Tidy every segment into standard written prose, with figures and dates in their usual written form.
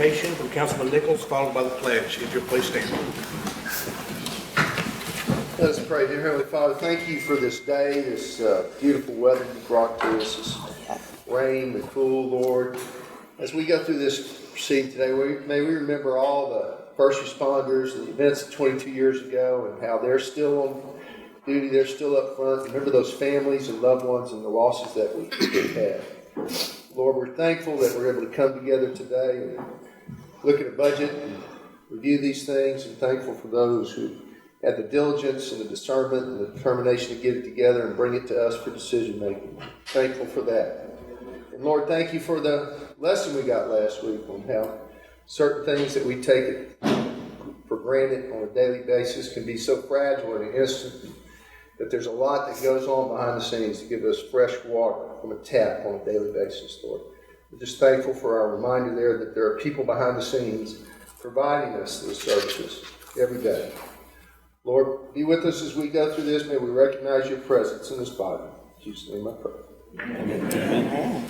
invocation from Councilman Nichols, followed by the pledge. If you'll please stand. Let us pray. Dear Heavenly Father, thank you for this day, this beautiful weather you brought to us, this rain, the cool, Lord. As we go through this proceeding today, may we remember all the first responders, the events of 22 years ago, and how they're still on duty, they're still up front. Remember those families and loved ones and the losses that we had. Lord, we're thankful that we're able to come together today and look at a budget and review these things, and thankful for those who had the diligence and the discernment and the determination to get it together and bring it to us for decision making. Thankful for that. And Lord, thank you for the lesson we got last week on how certain things that we take for granted on a daily basis can be so fragile in an instant, that there's a lot that goes on behind the scenes to give us fresh water from a tap on a daily basis, Lord. We're just thankful for our reminder there that there are people behind the scenes providing us those services every day. Lord, be with us as we go through this. May we recognize your presence in this body. In Jesus' name I pray. Amen.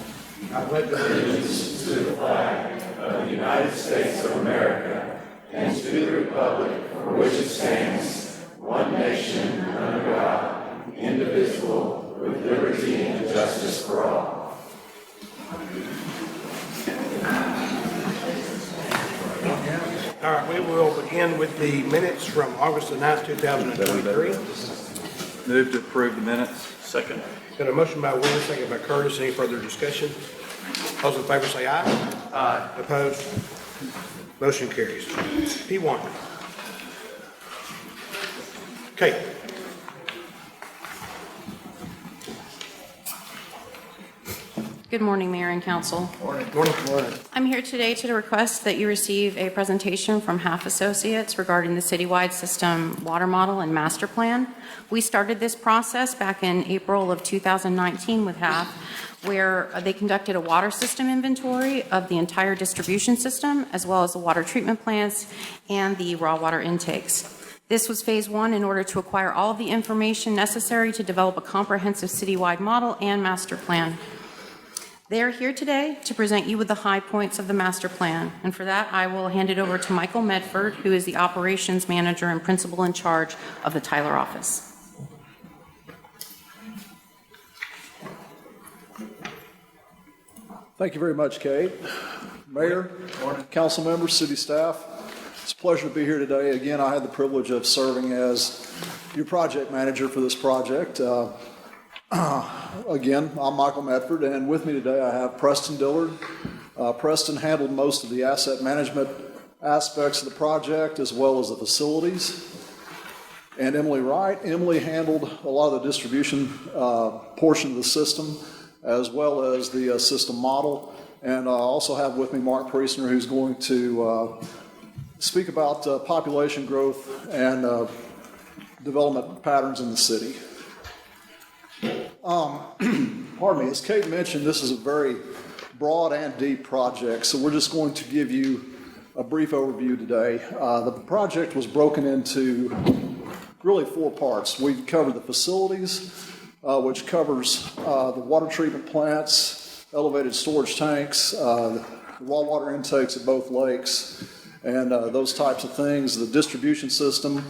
I pledge allegiance to the flag of the United States of America and to the republic for which it stands, one nation under God, indivisible, with liberty and justice for all. All right, we will begin with the minutes from August the 9th, 2023. Move to approve the minutes. Second. Got a motion by Williams, second by Curtis. Any further discussion? Those in favor say aye. Aye. Opposed? Motion carries. P1. Okay. Good morning, Mayor and Council. Morning. I'm here today to request that you receive a presentation from Half Associates regarding the citywide system water model and master plan. We started this process back in April of 2019 with Half, where they conducted a water system inventory of the entire distribution system, as well as the water treatment plants and the raw water intakes. This was phase one in order to acquire all of the information necessary to develop a comprehensive citywide model and master plan. They are here today to present you with the high points of the master plan, and for that I will hand it over to Michael Medford, who is the operations manager and principal in charge of the Tyler office. Thank you very much, Kate. Mayor, council members, city staff, it's a pleasure to be here today. Again, I had the privilege of serving as your project manager for this project. Again, I'm Michael Medford, and with me today I have Preston Dillard. Preston handled most of the asset management aspects of the project, as well as the facilities. And Emily Wright. Emily handled a lot of the distribution portion of the system, as well as the system model. And I also have with me Mark Priestner, who's going to speak about population growth and development patterns in the city. Pardon me, as Kate mentioned, this is a very broad and deep project, so we're just going to give you a brief overview today. The project was broken into really four parts. We covered the facilities, which covers the water treatment plants, elevated storage tanks, the raw water intakes at both lakes, and those types of things. The distribution system,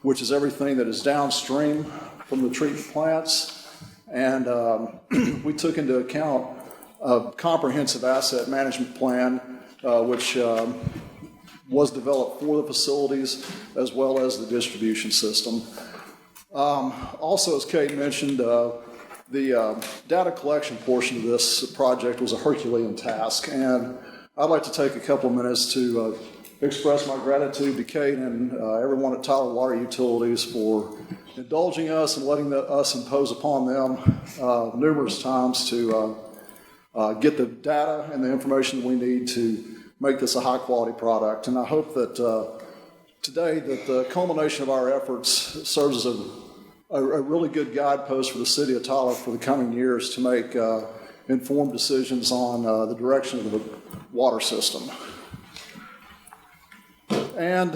which is everything that is downstream from the treatment plants. And we took into account a comprehensive asset management plan, which was developed for the facilities as well as the distribution system. Also, as Kate mentioned, the data collection portion of this project was a Herculean task, and I'd like to take a couple of minutes to express my gratitude to Kate and everyone at Tyler Water Utilities for indulging us and letting us impose upon them numerous times to get the data and the information that we need to make this a high quality product. And I hope that today that the culmination of our efforts serves as a really good guidepost for the city of Tyler for the coming years to make informed decisions on the direction of the water system. And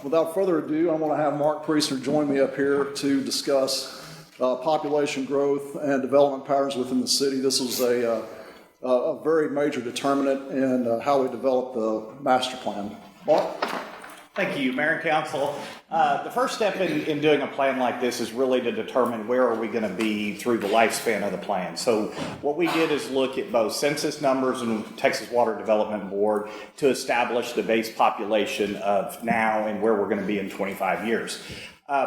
without further ado, I'm going to have Mark Priestner join me up here to discuss population growth and development patterns within the city. This was a a very major determinant in how we develop the master plan. Mark? Thank you, Mayor and Council. The first step in doing a plan like this is really to determine where are we going to be through the lifespan of the plan. So what we did is look at both census numbers and Texas Water Development Board to establish the base population of now and where we're going to be in 25 years.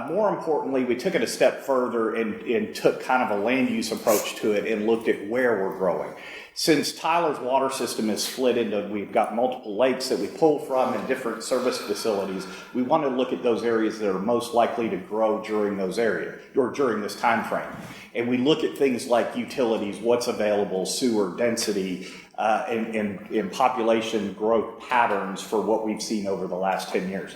More importantly, we took it a step further and took kind of a land use approach to it and looked at where we're growing. Since Tyler's water system is split into, we've got multiple lakes that we pull from and different service facilities, we want to look at those areas that are most likely to grow during those areas or during this time frame. And we look at things like utilities, what's available, sewer density, and population growth patterns for what we've seen over the last 10 years.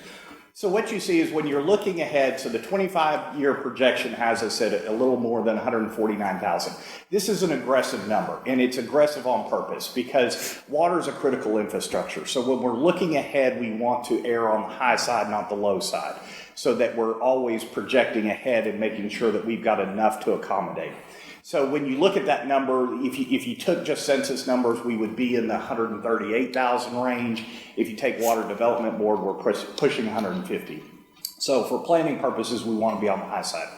So what you see is when you're looking ahead, so the 25-year projection has us at a little more than 149,000. This is an aggressive number, and it's aggressive on purpose because water is a critical infrastructure. So when we're looking ahead, we want to err on the high side, not the low side, so that we're always projecting ahead and making sure that we've got enough to accommodate. So when you look at that number, if you took just census numbers, we would be in the 138,000 range. If you take Water Development Board, we're pushing 150. So for planning purposes, we want to be on the high side.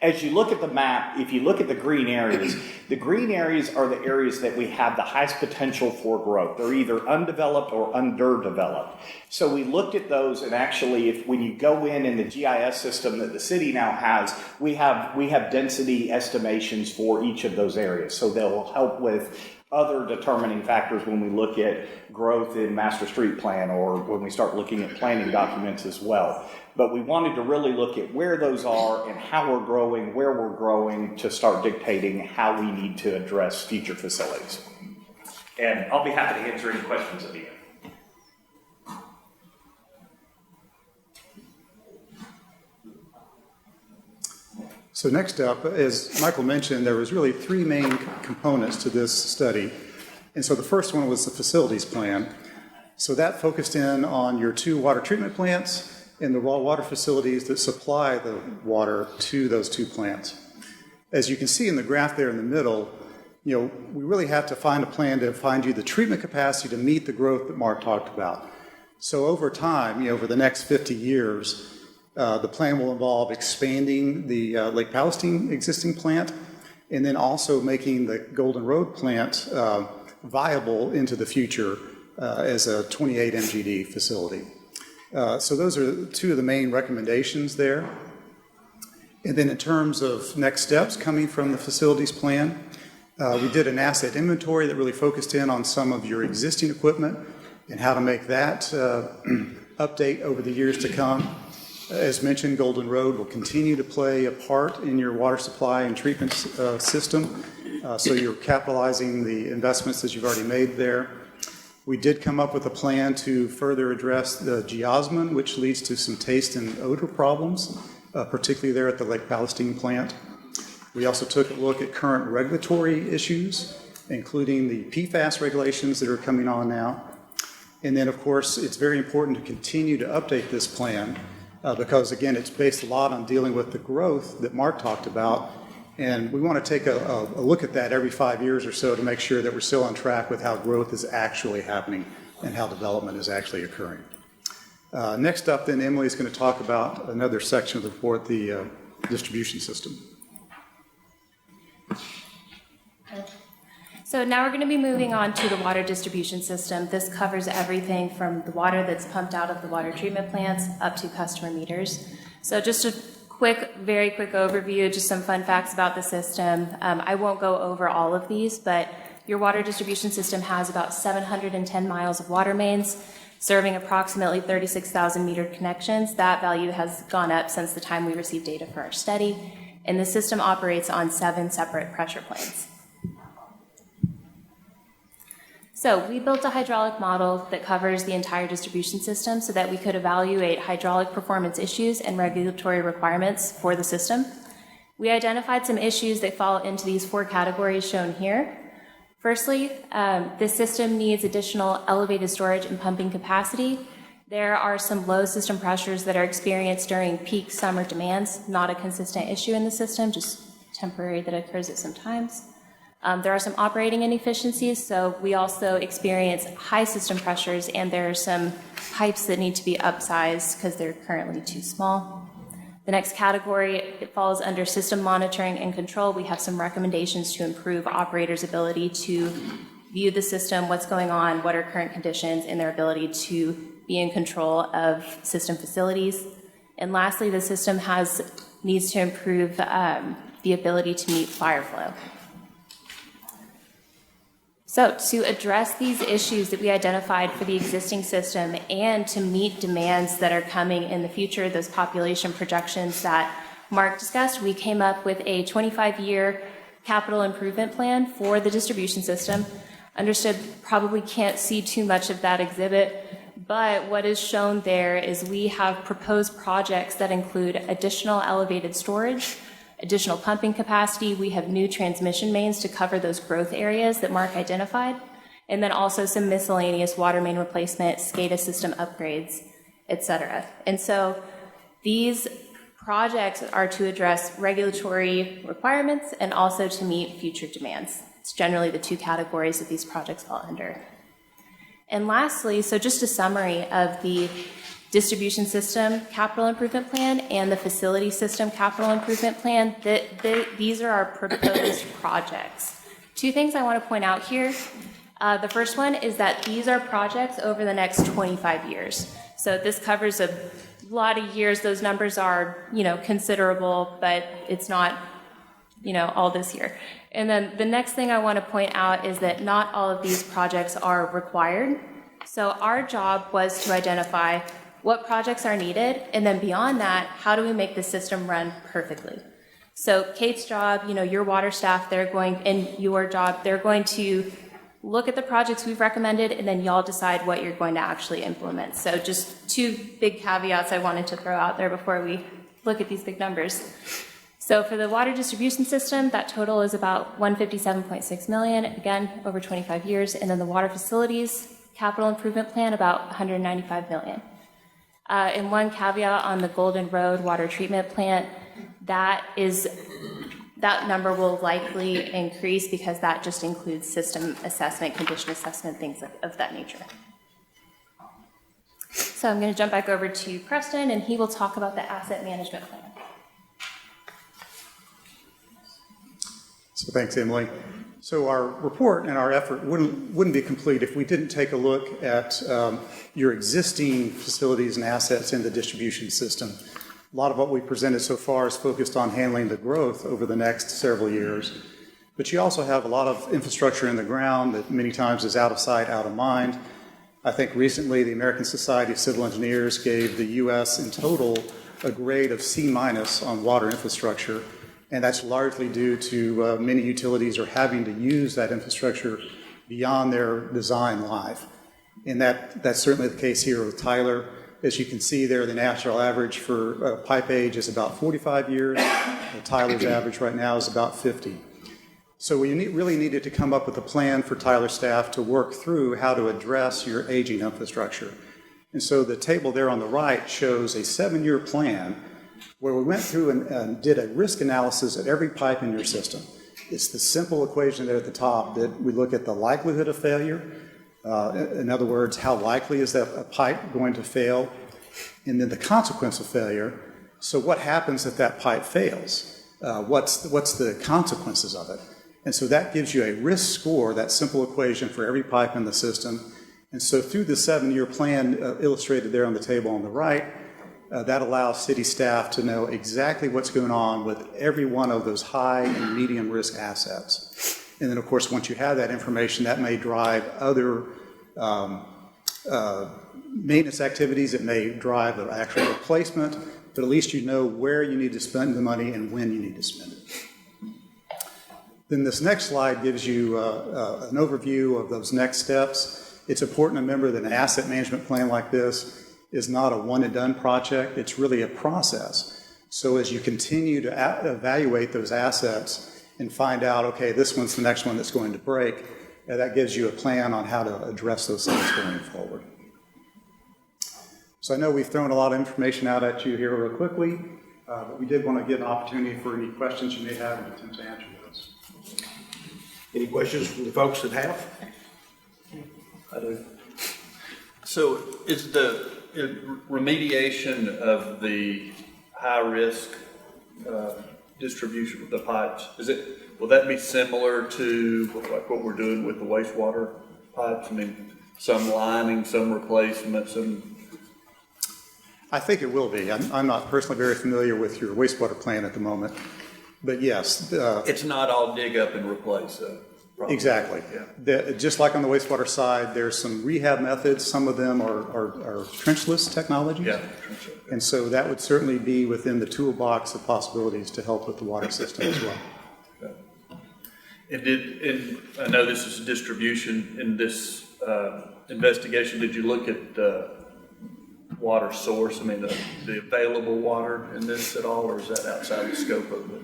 As you look at the map, if you look at the green areas are the areas that we have the highest potential for growth. They're either undeveloped or underdeveloped. So we looked at those, and actually, when you go in the GIS system that the city now has, we have density estimations for each of those areas. So they'll help with other determining factors when we look at growth in master street plan or when we start looking at planning documents as well. But we wanted to really look at where those are and how we're growing, where we're growing to start dictating how we need to address future facilities. And I'll be happy to answer any questions at the end. So next up, as Michael mentioned, there was really three main components to this study. And so the first one was the facilities plan. So that focused in on your 2 water treatment plants and the raw water facilities that supply the water to those 2 plants. As you can see in the graph there in the middle, we really have to find a plan to find you the treatment capacity to meet the growth that Mark talked about. So over time, over the next 50 years, the plan will involve expanding the Lake Palestine existing plant and then also making the Golden Road plant viable into the future as a 28 MGD facility. So those are 2 of the main recommendations there. And then in terms of next steps coming from the facilities plan, we did an asset inventory that really focused in on some of your existing equipment and how to make that update over the years to come. As mentioned, Golden Road will continue to play a part in your water supply and treatment system, so you're capitalizing the investments that you've already made there. We did come up with a plan to further address the geosmin, which leads to some taste and odor problems, particularly there at the Lake Palestine plant. We also took a look at current regulatory issues, including the PFAS regulations that are coming on now. And then, of course, it's very important to continue to update this plan because, again, it's based a lot on dealing with the growth that Mark talked about. And we want to take a look at that every 5 years or so to make sure that we're still on track with how growth is actually happening and how development is actually occurring. Next up, then, Emily is going to talk about another section of the report, the distribution system. So now we're going to be moving on to the water distribution system. This covers everything from the water that's pumped out of the water treatment plants up to customer meters. So just a very quick overview, just some fun facts about the system. I won't go over all of these, but your water distribution system has about 710 miles of water mains, serving approximately 36,000 metered connections. That value has gone up since the time we received data for our study, and the system operates on 7 separate pressure planes. So we built a hydraulic model that covers the entire distribution system so that we could evaluate hydraulic performance issues and regulatory requirements for the system. We identified some issues that fall into these 4 categories shown here. Firstly, this system needs additional elevated storage and pumping capacity. There are some low system pressures that are experienced during peak summer demands, not a consistent issue in the system, just temporary that occurs at some times. There are some operating inefficiencies, so we also experience high system pressures, and there are some pipes that need to be upsized because they're currently too small. The next category, it falls under system monitoring and control. We have some recommendations to improve operators' ability to view the system, what's going on, what are current conditions, and their ability to be in control of system facilities. And lastly, the system needs to improve the ability to meet fire flow. So to address these issues that we identified for the existing system and to meet demands that are coming in the future, those population projections that Mark discussed, we came up with a 25-year capital improvement plan for the distribution system. Understood, probably can't see too much of that exhibit, but what is shown there is we have proposed projects that include additional elevated storage, additional pumping capacity. We have new transmission mains to cover those growth areas that Mark identified, and then also some miscellaneous water main replacement, SCADA system upgrades, etc. And so these projects are to address regulatory requirements and also to meet future demands. It's generally the two categories that these projects fall under. And lastly, so just a summary of the distribution system capital improvement plan and the facility system capital improvement plan. These are our proposed projects. Two things I want to point out here. The first one is that these are projects over the next 25 years. So this covers a lot of years. Those numbers are, considerable, but it's not, all this year. And then the next thing I want to point out is that not all of these projects are required. So our job was to identify what projects are needed, and then beyond that, how do we make the system run perfectly? So Kate's job, your water staff, and your job, they're going to look at the projects we've recommended, and then y'all decide what you're going to actually implement. So just two big caveats I wanted to throw out there before we look at these big numbers. So for the water distribution system, that total is about $157.6 million, again, over 25 years. And then the water facilities capital improvement plan, about $195 million. And one caveat on the Golden Road water treatment plant, that number will likely increase because that just includes system assessment, condition assessment, things of that nature. So I'm going to jump back over to Preston, and he will talk about the asset management plan. So thanks, Emily. So our report and our effort wouldn't be complete if we didn't take a look at your existing facilities and assets in the distribution system. A lot of what we presented so far is focused on handling the growth over the next several years. But you also have a lot of infrastructure in the ground that many times is out of sight, out of mind. I think recently the American Society of Civil Engineers gave the U.S. in total a grade of C- on water infrastructure. And that's largely due to many utilities are having to use that infrastructure beyond their design life. And that's certainly the case here with Tyler. As you can see there, the national average for pipe age is about 45 years. Tyler's average right now is about 50. So we really needed to come up with a plan for Tyler staff to work through how to address your aging infrastructure. And so the table there on the right shows a 7-year plan where we went through and did a risk analysis of every pipe in your system. It's the simple equation there at the top that we look at the likelihood of failure. In other words, how likely is that a pipe going to fail? And then the consequence of failure. So what happens if that pipe fails? What's the consequences of it? And so that gives you a risk score, that simple equation for every pipe in the system. And so through the 7-year plan illustrated there on the table on the right, that allows city staff to know exactly what's going on with every one of those high and medium risk assets. And then, of course, once you have that information, that may drive other maintenance activities. It may drive the actual replacement, but at least you know where you need to spend the money and when you need to spend it. Then this next slide gives you an overview of those next steps. It's important to remember that an asset management plan like this is not a one-and-done project. It's really a process. So as you continue to evaluate those assets and find out, okay, this one's the next one that's going to break, that gives you a plan on how to address those things going forward. So I know we've thrown a lot of information out at you here real quickly, but we did want to give an opportunity for any questions you may have and attempt to answer those. Any questions from the folks that have? So is the remediation of the high-risk distribution of the pipes, will that be similar to like what we're doing with the wastewater pipes? I mean, some lining, some replacement, some... I think it will be. I'm not personally very familiar with your wastewater plant at the moment, but yes. It's not all dig up and replace, probably. Exactly. Yeah. Just like on the wastewater side, there's some rehab methods. Some of them are trenchless technologies. Yeah. And so that would certainly be within the toolbox of possibilities to help with the water system as well. And I know this is distribution in this investigation. Did you look at water source? I mean, the available water in this at all, or is that outside the scope of it?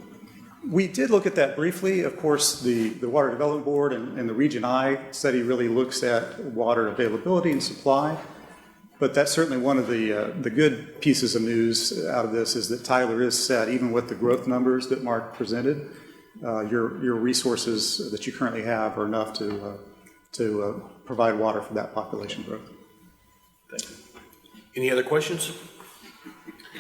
We did look at that briefly. Of course, the Water Development Board and the Region I study really looks at water availability and supply. But that's certainly one of the good pieces of news out of this is that Tyler is set, even with the growth numbers that Mark presented. Your resources that you currently have are enough to provide water for that population growth. Thank you. Any other questions?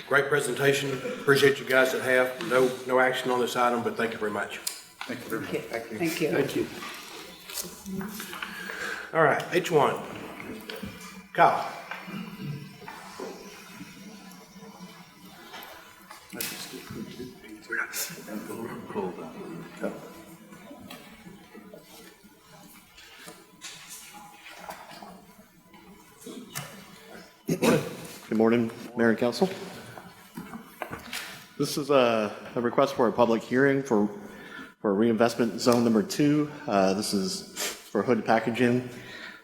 Great presentation. Appreciate you guys that have. No action on this item, but thank you very much. Thank you very much. Thank you. Thank you. All right, H1. Kyle. Good morning, Mayor and Council. This is a request for a public hearing for reinvestment zone number 2. This is for Hood Packaging.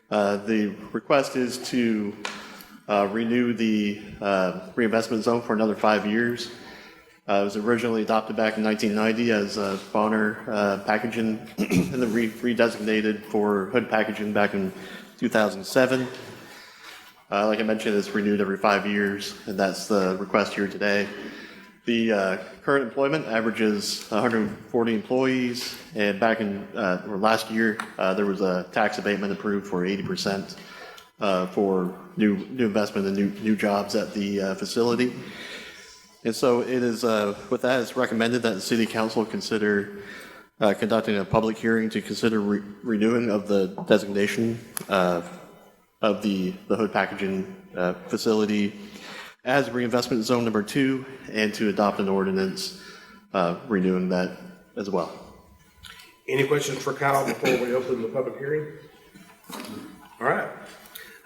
The request is to renew the reinvestment zone for another 5 years. It was originally adopted back in 1990 as Bonner Packaging and then redesignated for Hood Packaging back in 2007. Like I mentioned, it's renewed every 5 years, and that's the request here today. The current employment averages 140 employees, and back in or last year, there was a tax abatement approved for 80% for new investment and new jobs at the facility. And so it is, with that, it's recommended that the City Council consider conducting a public hearing to consider renewing of the designation of the Hood Packaging facility as reinvestment zone number 2, and to adopt an ordinance renewing that as well. Any questions for Kyle before we open the public hearing? All right.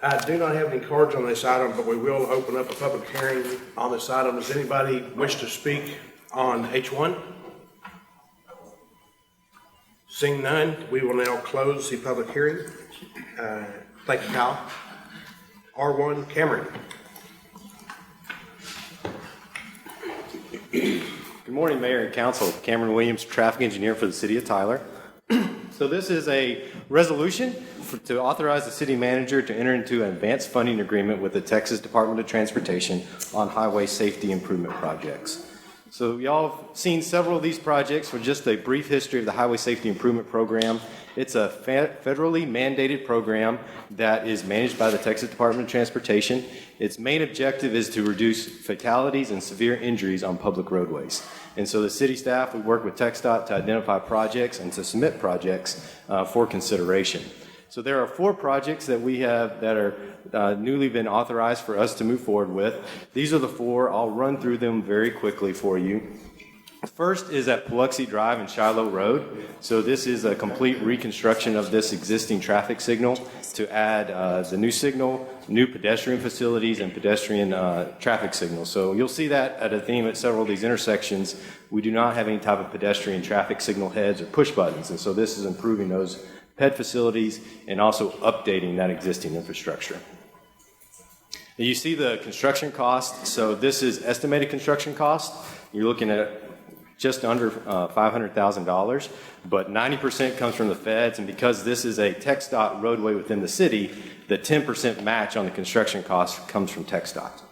I do not have any cards on this item, but we will open up a public hearing on this item. Does anybody wish to speak on H1? Seeing none, we will now close the public hearing. Thank you, Kyle. R1, Cameron. Good morning, Mayor and Council. Cameron Williams, traffic engineer for the City of Tyler. So this is a resolution to authorize the city manager to enter into an advanced funding agreement with the Texas Department of Transportation on highway safety improvement projects. So y'all have seen several of these projects. For just a brief history of the Highway Safety Improvement Program, it's a federally mandated program that is managed by the Texas Department of Transportation. Its main objective is to reduce fatalities and severe injuries on public roadways. And so the city staff, we work with TxDOT to identify projects and to submit projects for consideration. So there are 4 projects that we have that are newly been authorized for us to move forward with. These are the 4. I'll run through them very quickly for you. First is at Paluxy Drive and Shiloh Road. So this is a complete reconstruction of this existing traffic signal to add the new signal, new pedestrian facilities, and pedestrian traffic signals. So you'll see that at a theme at several of these intersections. We do not have any type of pedestrian traffic signal heads or push buttons, and so this is improving those PED facilities and also updating that existing infrastructure. And you see the construction cost. So this is estimated construction cost. You're looking at just under $500,000, but 90% comes from the feds, and because this is a TxDOT roadway within the city, the 10% match on the construction cost comes from TxDOT.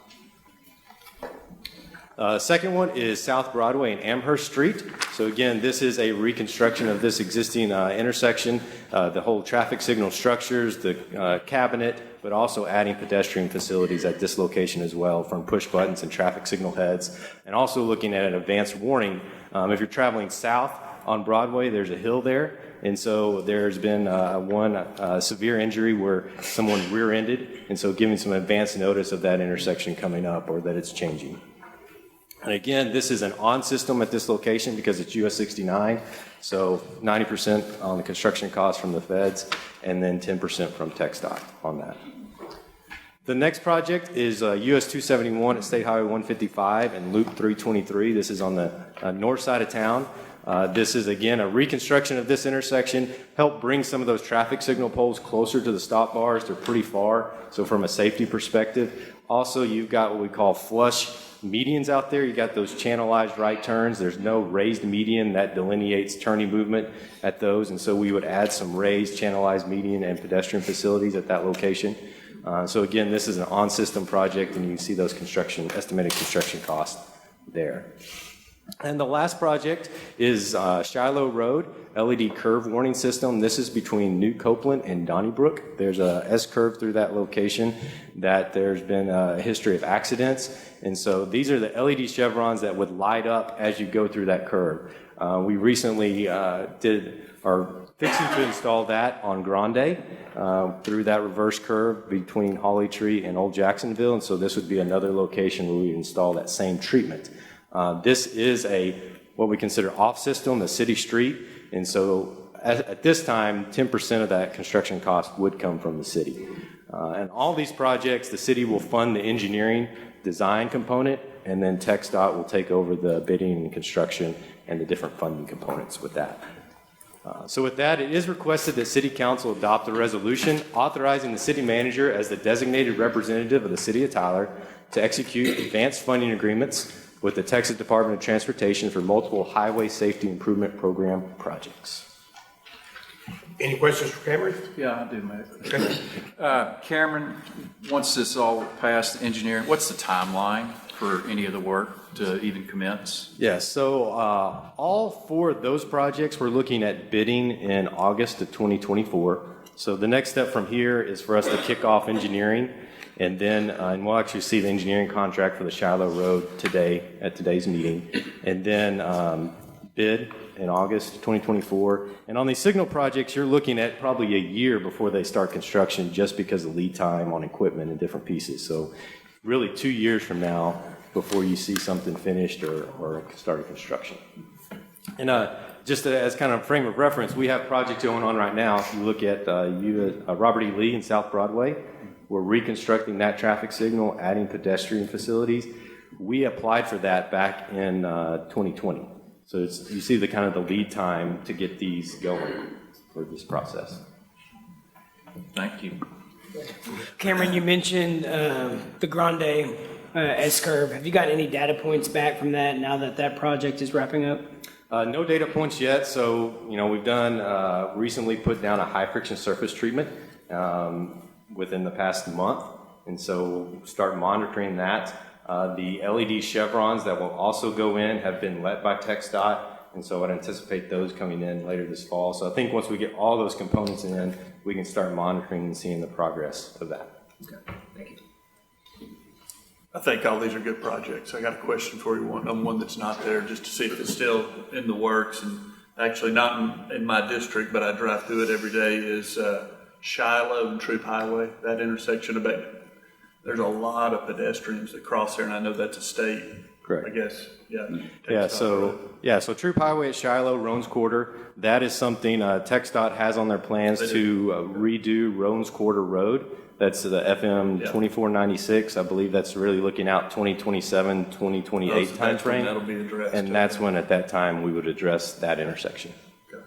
Second one is South Broadway and Amherst Street. So again, this is a reconstruction of this existing intersection, the whole traffic signal structures, the cabinet, but also adding pedestrian facilities at this location as well, from push buttons and traffic signal heads, and also looking at an advanced warning. If you're traveling south on Broadway, there's a hill there, and so there's been one severe injury where someone rear-ended, and so giving some advance notice of that intersection coming up or that it's changing. And again, this is an on system at this location because it's US 69, so 90% on the construction costs from the feds, and then 10% from TxDOT on that. The next project is US 271 at State Highway 155 and Loop 323. This is on the north side of town. This is, again, a reconstruction of this intersection, help bring some of those traffic signal poles closer to the stop bars. They're pretty far, so from a safety perspective. Also, you've got what we call flush medians out there. You got those channelized right turns. There's no raised median that delineates turning movement at those, and so we would add some raised channelized median and pedestrian facilities at that location. So again, this is an on-system project, and you can see those estimated construction costs there. And the last project is Shiloh Road, LED curve warning system. This is between New Copeland and Donnybrook. There's a S-curve through that location that there's been a history of accidents. And so these are the LED chevrons that would light up as you go through that curve. We recently are fixing to install that on Grande through that reverse curve between Holly Tree and Old Jacksonville. And so this would be another location where we install that same treatment. This is what we consider off-system, a city street, and so at this time, 10% of that construction cost would come from the city. And all these projects, the city will fund the engineering design component, and then TxDOT will take over the bidding and construction and the different funding components with that. So with that, it is requested that City Council adopt a resolution authorizing the city manager as the designated representative of the City of Tyler to execute advanced funding agreements with the Texas Department of Transportation for multiple highway safety improvement program projects. Any questions for Cameron? Yeah, I do, Matt. Cameron, once this all passed engineering, what's the timeline for any of the work to even commence? Yes, so all four of those projects we're looking at bidding in August of 2024. So the next step from here is for us to kick off engineering. And then and we'll actually see the engineering contract for the Shiloh Road today at today's meeting. And then bid in August 2024. And on these signal projects, you're looking at probably a year before they start construction just because of lead time on equipment and different pieces. So really 2 years from now before you see something finished or started construction. And just as kind of frame of reference, we have projects going on right now. If you look at Robert E. Lee in South Broadway, we're reconstructing that traffic signal, adding pedestrian facilities. We applied for that back in 2020. So you see the kind of the lead time to get these going for this process. Thank you. Cameron, you mentioned the Grande S-curve. Have you got any data points back from that now that that project is wrapping up? No data points yet. So, we've done recently put down a high friction surface treatment within the past month. And so we'll start monitoring that. The LED chevrons that will also go in have been let by TxDOT. And so I'd anticipate those coming in later this fall. So I think once we get all those components in, we can start monitoring and seeing the progress of that. Okay, thank you. I think all these are good projects. I got a question for you on one that's not there, just to see if it's still in the works. And actually not in my district, but I drive through it every day, is Shiloh and Troop Highway, that intersection. There's a lot of pedestrians that cross there, and I know that's a state. Correct. I guess, yeah. So Troop Highway at Shiloh, Roans Quarter, that is something TxDOT has on their plans to redo Roans Quarter Road. That's the FM 2496. I believe that's really looking out 2027, 2028 timeframe. That'll be addressed. And that's when at that time we would address that intersection. Okay.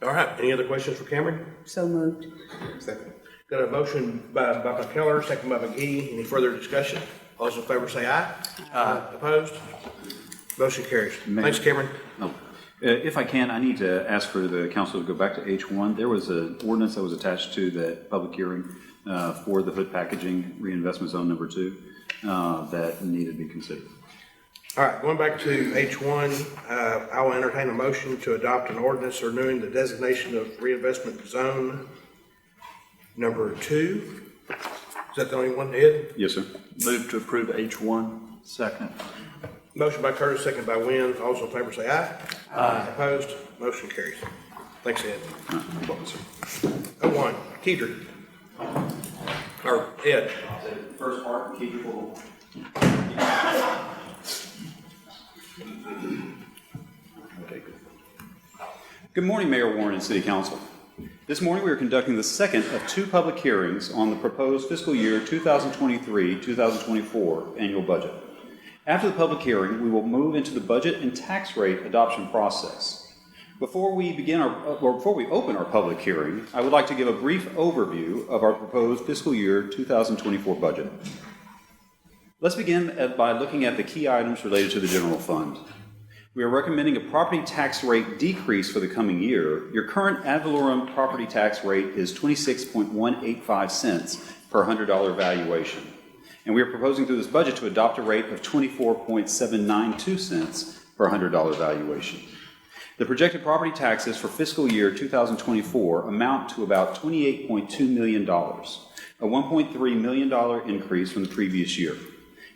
All right, any other questions for Cameron? So moved. Second. Got a motion by McKellar, second by McGee. Any further discussion? All those in favor say aye. Aye. Opposed? Motion carries. Thanks, Cameron. No. If I can, I need to ask for the council to go back to H1. There was an ordinance that was attached to that public hearing for the hood packaging reinvestment zone number 2 that needed to be considered. All right, going back to H1, I will entertain a motion to adopt an ordinance renewing the designation of reinvestment zone number 2. Is that the only one, Ed? Yes, sir. Move to approve H1. Second. Motion by Curtis, second by Wynn. All those in favor say aye. Aye. Opposed? Motion carries. Thanks, Ed. 01, Kedrick. Or Ed. First part, Kedrick will. Good morning, Mayor Warren and City Council. This morning we are conducting the second of 2 public hearings on the proposed fiscal year 2023-2024 annual budget. After the public hearing, we will move into the budget and tax rate adoption process. Before we open our public hearing, I would like to give a brief overview of our proposed fiscal year 2024 budget. Let's begin by looking at the key items related to the general fund. We are recommending a property tax rate decrease for the coming year. Your current ad valorem property tax rate is 26.185 cents per $100 valuation. And we are proposing through this budget to adopt a rate of 24.792 cents per $100 valuation. The projected property taxes for fiscal year 2024 amount to about $28.2 million, a $1.3 million increase from the previous year.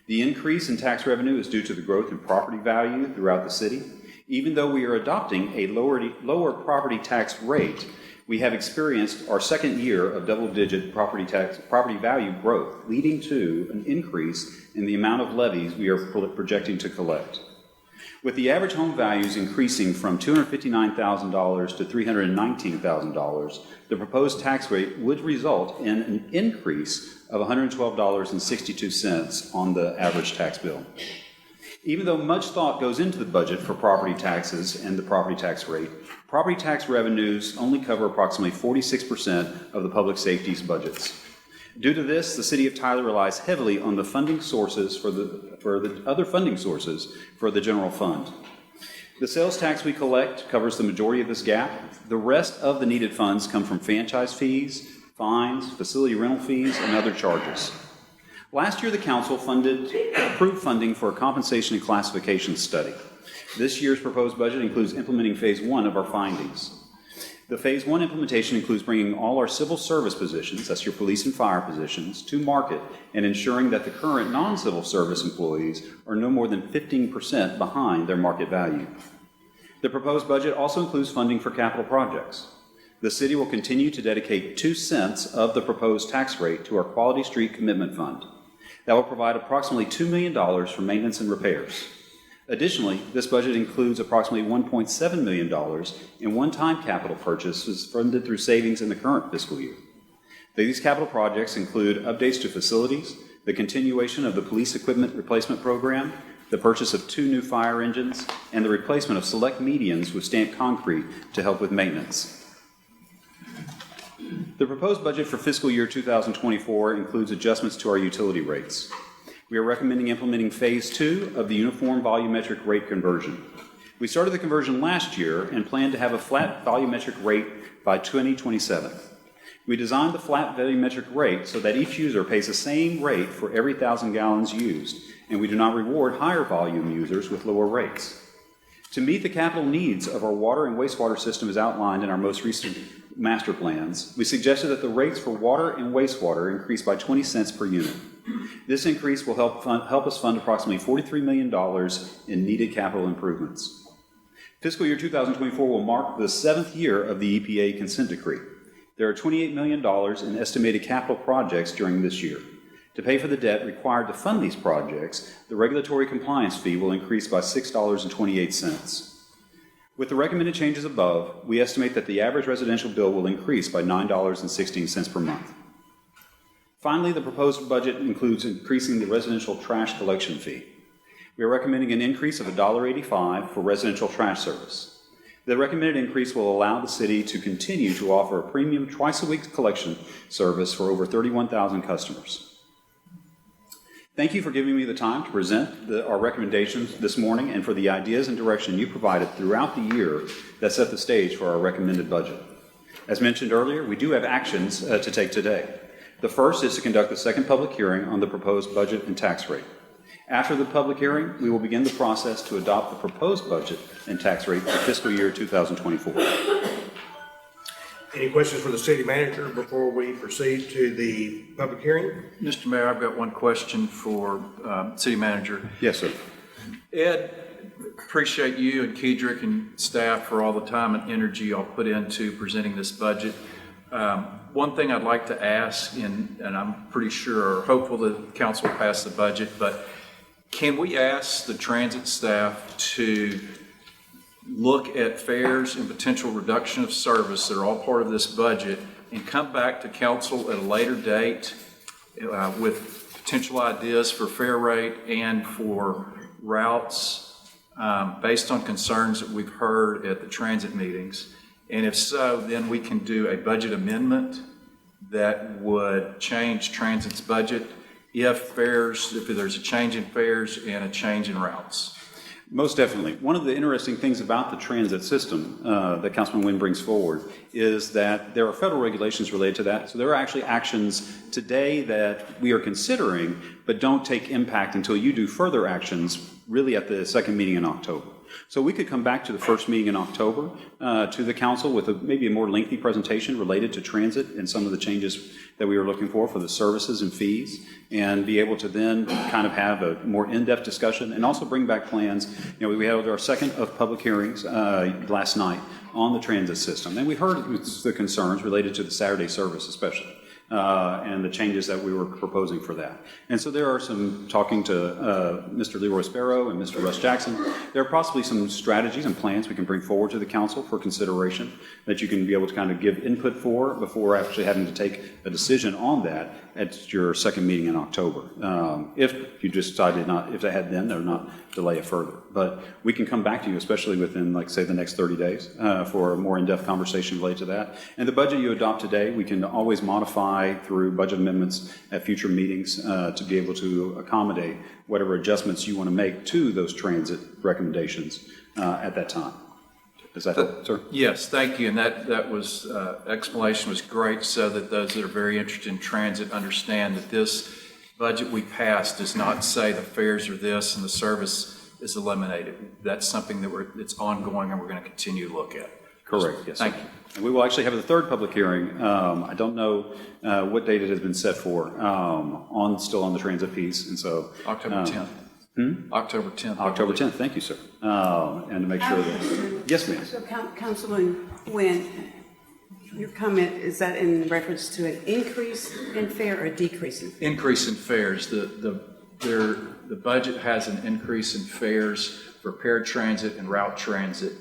The increase in tax revenue is due to the growth in property value throughout the city. Even though we are adopting a lower property tax rate, we have experienced our second year of double-digit property value growth, leading to an increase in the amount of levies we are projecting to collect. With the average home values increasing from $259,000 to $319,000, the proposed tax rate would result in an increase of $112.62 on the average tax bill. Even though much thought goes into the budget for property taxes and the property tax rate, property tax revenues only cover approximately 46% of the public safety's budgets. Due to this, the City of Tyler relies heavily on the funding sources for the other funding sources for the general fund. The sales tax we collect covers the majority of this gap. The rest of the needed funds come from franchise fees, fines, facility rental fees, and other charges. Last year, the council approved funding for a compensation and classification study. This year's proposed budget includes implementing phase 1 of our findings. The phase 1 implementation includes bringing all our civil service positions, that's your police and fire positions, to market and ensuring that the current non-civil service employees are no more than 15% behind their market value. The proposed budget also includes funding for capital projects. The city will continue to dedicate 2 cents of the proposed tax rate to our Quality Street Commitment Fund. That will provide approximately $2 million for maintenance and repairs. Additionally, this budget includes approximately $1.7 million in one-time capital purchases funded through savings in the current fiscal year. These capital projects include updates to facilities, the continuation of the police equipment replacement program, the purchase of 2 new fire engines, and the replacement of select medians with stamped concrete to help with maintenance. The proposed budget for fiscal year 2024 includes adjustments to our utility rates. We are recommending implementing phase 2 of the uniform volumetric rate conversion. We started the conversion last year and plan to have a flat volumetric rate by 2027. We designed the flat volumetric rate so that each user pays the same rate for every 1,000 gallons used, and we do not reward higher volume users with lower rates. To meet the capital needs of our water and wastewater system as outlined in our most recent master plans, we suggested that the rates for water and wastewater increase by 20 cents per unit. This increase will help us fund approximately $43 million in needed capital improvements. Fiscal year 2024 will mark the 7th year of the EPA consent decree. There are $28 million in estimated capital projects during this year. To pay for the debt required to fund these projects, the regulatory compliance fee will increase by $6.28. With the recommended changes above, we estimate that the average residential bill will increase by $9.16 per month. Finally, the proposed budget includes increasing the residential trash collection fee. We are recommending an increase of $1.85 for residential trash service. The recommended increase will allow the city to continue to offer a premium twice-a-week collection service for over 31,000 customers. Thank you for giving me the time to present our recommendations this morning and for the ideas and direction you provided throughout the year that set the stage for our recommended budget. As mentioned earlier, we do have actions to take today. The first is to conduct the second public hearing on the proposed budget and tax rate. After the public hearing, we will begin the process to adopt the proposed budget and tax rate for fiscal year 2024. Any questions for the city manager before we proceed to the public hearing? Mr. Mayor, I've got one question for city manager. Yes, sir. Ed, appreciate you and Kedrick and staff for all the time and energy y'all put into presenting this budget. One thing I'd like to ask, and I'm pretty sure or hopeful that the council will pass the budget, but can we ask the transit staff to look at fares and potential reduction of service that are all part of this budget and come back to council at a later date with potential ideas for fare rate and for routes based on concerns that we've heard at the transit meetings? And if so, then we can do a budget amendment that would change transit's budget if there's a change in fares and a change in routes. Most definitely. One of the interesting things about the transit system that Councilman Wynn brings forward is that there are federal regulations related to that. So there are actually actions today that we are considering, but don't take impact until you do further actions really at the second meeting in October. So we could come back to the first meeting in October to the council with maybe a more lengthy presentation related to transit and some of the changes that we were looking for the services and fees, and be able to then kind of have a more in-depth discussion and also bring back plans. You know, we held our second of public hearings last night on the transit system, and we heard the concerns related to the Saturday service especially. And the changes that we were proposing for that. And so there are some, talking to Mr. Leroy Sparrow and Mr. Russ Jackson, there are possibly some strategies and plans we can bring forward to the council for consideration that you can be able to kind of give input for before actually having to take a decision on that at your second meeting in October. If you just decided not, if they had then, or not delay it further. But we can come back to you, especially within, like, say, the next 30 days for a more in-depth conversation related to that. And the budget you adopt today, we can always modify through budget amendments at future meetings to be able to accommodate whatever adjustments you want to make to those transit recommendations at that time. Does that help, sir? Yes, thank you. And that was, explanation was great, so that those that are very interested in transit understand that this budget we passed does not say the fares are this and the service is eliminated. That's something that it's ongoing and we're going to continue to look at. Correct, yes. Thank you. And we will actually have the third public hearing. I don't know what date it has been set for, still on the transit piece, and so. October 10th. October 10th. October 10th, thank you, sir. And to make sure that, yes, ma'am. So Councilman Wynn, your comment, is that in reference to an increase in fare or a decrease in fare? Increase in fares. The budget has an increase in fares for paratransit and route transit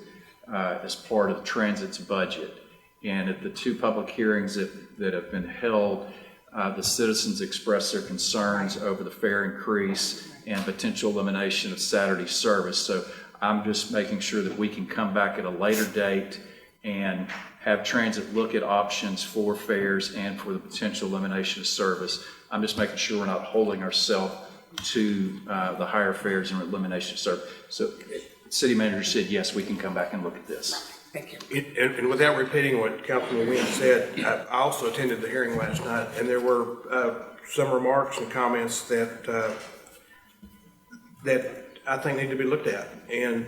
as part of transit's budget. And at the two public hearings that have been held, the citizens expressed their concerns over the fare increase and potential elimination of Saturday service. So I'm just making sure that we can come back at a later date and have transit look at options for fares and for the potential elimination of service. I'm just making sure we're not holding ourselves to the higher fares and elimination of service. So the city manager said, yes, we can come back and look at this. Thank you. And without repeating what Councilman Wynn said, I also attended the hearing last night, and there were some remarks and comments that I think need to be looked at, and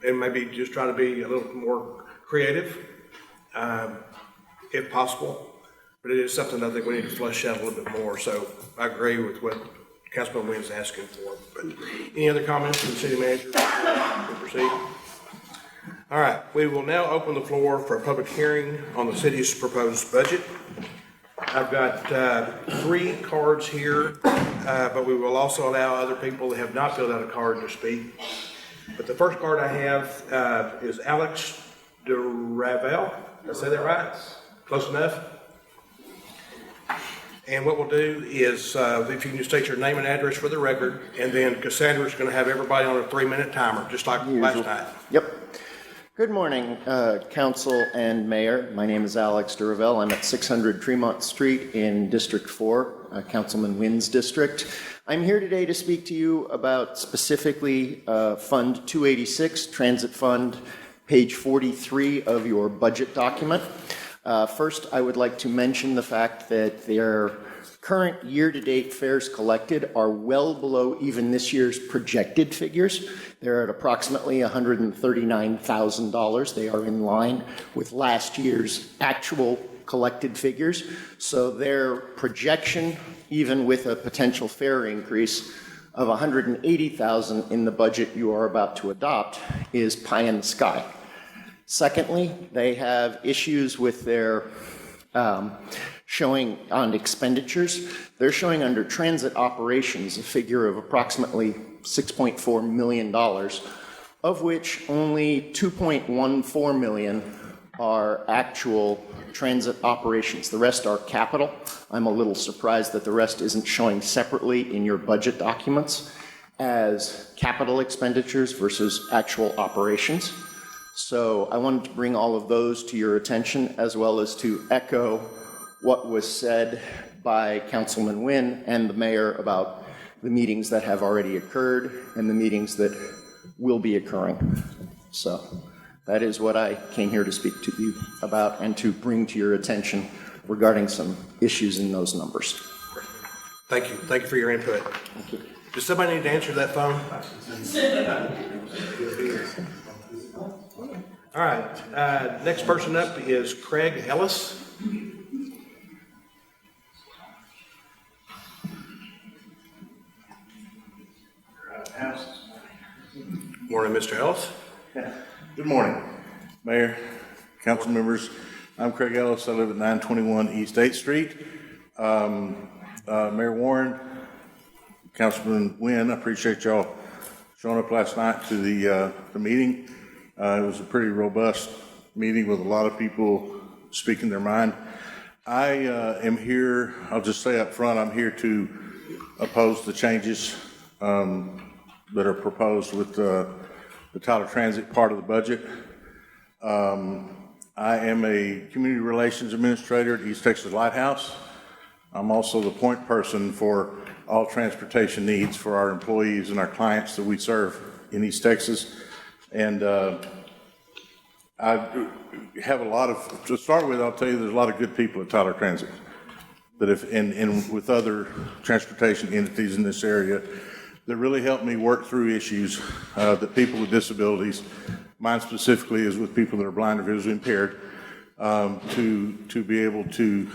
maybe just try to be a little more creative, if possible. But it is something I think we need to flesh out a little bit more. So I agree with what Councilman Wynn is asking for. But any other comments from the city manager before we proceed? All right, we will now open the floor for a public hearing on the city's proposed budget. I've got 3 cards here, but we will also allow other people that have not filled out a card to speak. But the first card I have is Alex DeRavel. Did I say that right? Close enough? And what we'll do is, if you can just state your name and address for the record, and then Cassandra's going to have everybody on a 3-minute timer, just like last night. Yep. Good morning, Council and Mayor. My name is Alex DeRavel. I'm at 600 Tremont Street in District 4, Councilman Wynn's district. I'm here today to speak to you about specifically Fund 286, Transit Fund, page 43 of your budget document. First, I would like to mention the fact that their current year-to-date fares collected are well below even this year's projected figures. They're at approximately $139,000. They are in line with last year's actual collected figures. So their projection, even with a potential fare increase of $180,000 in the budget you are about to adopt, is pie in the sky. Secondly, they have issues with their showing on expenditures. They're showing under transit operations a figure of approximately $6.4 million, of which only $2.14 million are actual transit operations. The rest are capital. I'm a little surprised that the rest isn't showing separately in your budget documents as capital expenditures versus actual operations. So I wanted to bring all of those to your attention, as well as to echo what was said by Councilman Nguyen and the mayor about the meetings that have already occurred and the meetings that will be occurring. So that is what I came here to speak to you about and to bring to your attention regarding some issues in those numbers. Thank you. Thank you for your input. Thank you. Does somebody need to answer that phone? All right. Next person up is Craig Ellis. Morning, Mr. Ellis. Good morning, Mayor, council members. I'm Craig Ellis. I live at 921 East 8th Street. Mayor Warren, Councilman Nguyen, I appreciate y'all showing up last night to the meeting. It was a pretty robust meeting with a lot of people speaking their mind. I am here, I'll just say up front, I'm here to oppose the changes that are proposed with the Tyler Transit part of the budget. I am a community relations administrator at East Texas Lighthouse. I'm also the point person for all transportation needs for our employees and our clients that we serve in East Texas. And I have a lot of, to start with, I'll tell you there's a lot of good people at Tyler Transit that if, and with other transportation entities in this area that really helped me work through issues that people with disabilities, mine specifically is with people that are blind or visually impaired, to be able to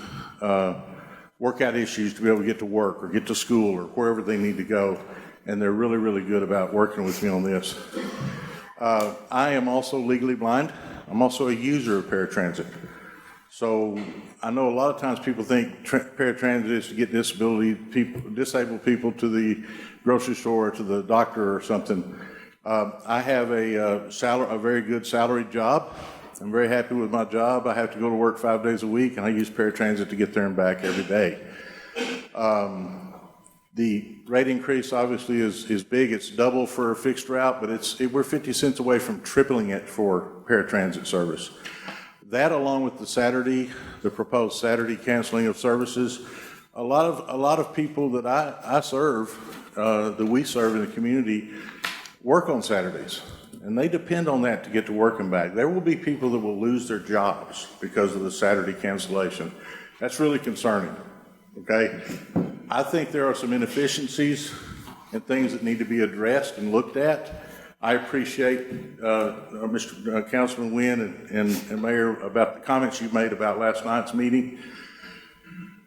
work out issues, to be able to get to work or get to school or wherever they need to go. And they're really, really good about working with me on this. I am also legally blind. I'm also a user of paratransit. So I know a lot of times people think paratransit is to get disabled people to the grocery store or to the doctor or something. I have a very good salaried job. I'm very happy with my job. I have to go to work 5 days a week, and I use paratransit to get there and back every day. The rate increase obviously is big. It's double for a fixed route, but we're 50 cents away from tripling it for paratransit service. That, along with the proposed Saturday canceling of services, a lot of people that I serve, that we serve in the community, work on Saturdays, and they depend on that to get to work and back. There will be people that will lose their jobs because of the Saturday cancellation. That's really concerning, okay? I think there are some inefficiencies and things that need to be addressed and looked at. I appreciate Mr. Councilman Nguyen and Mayor about the comments you made about last night's meeting.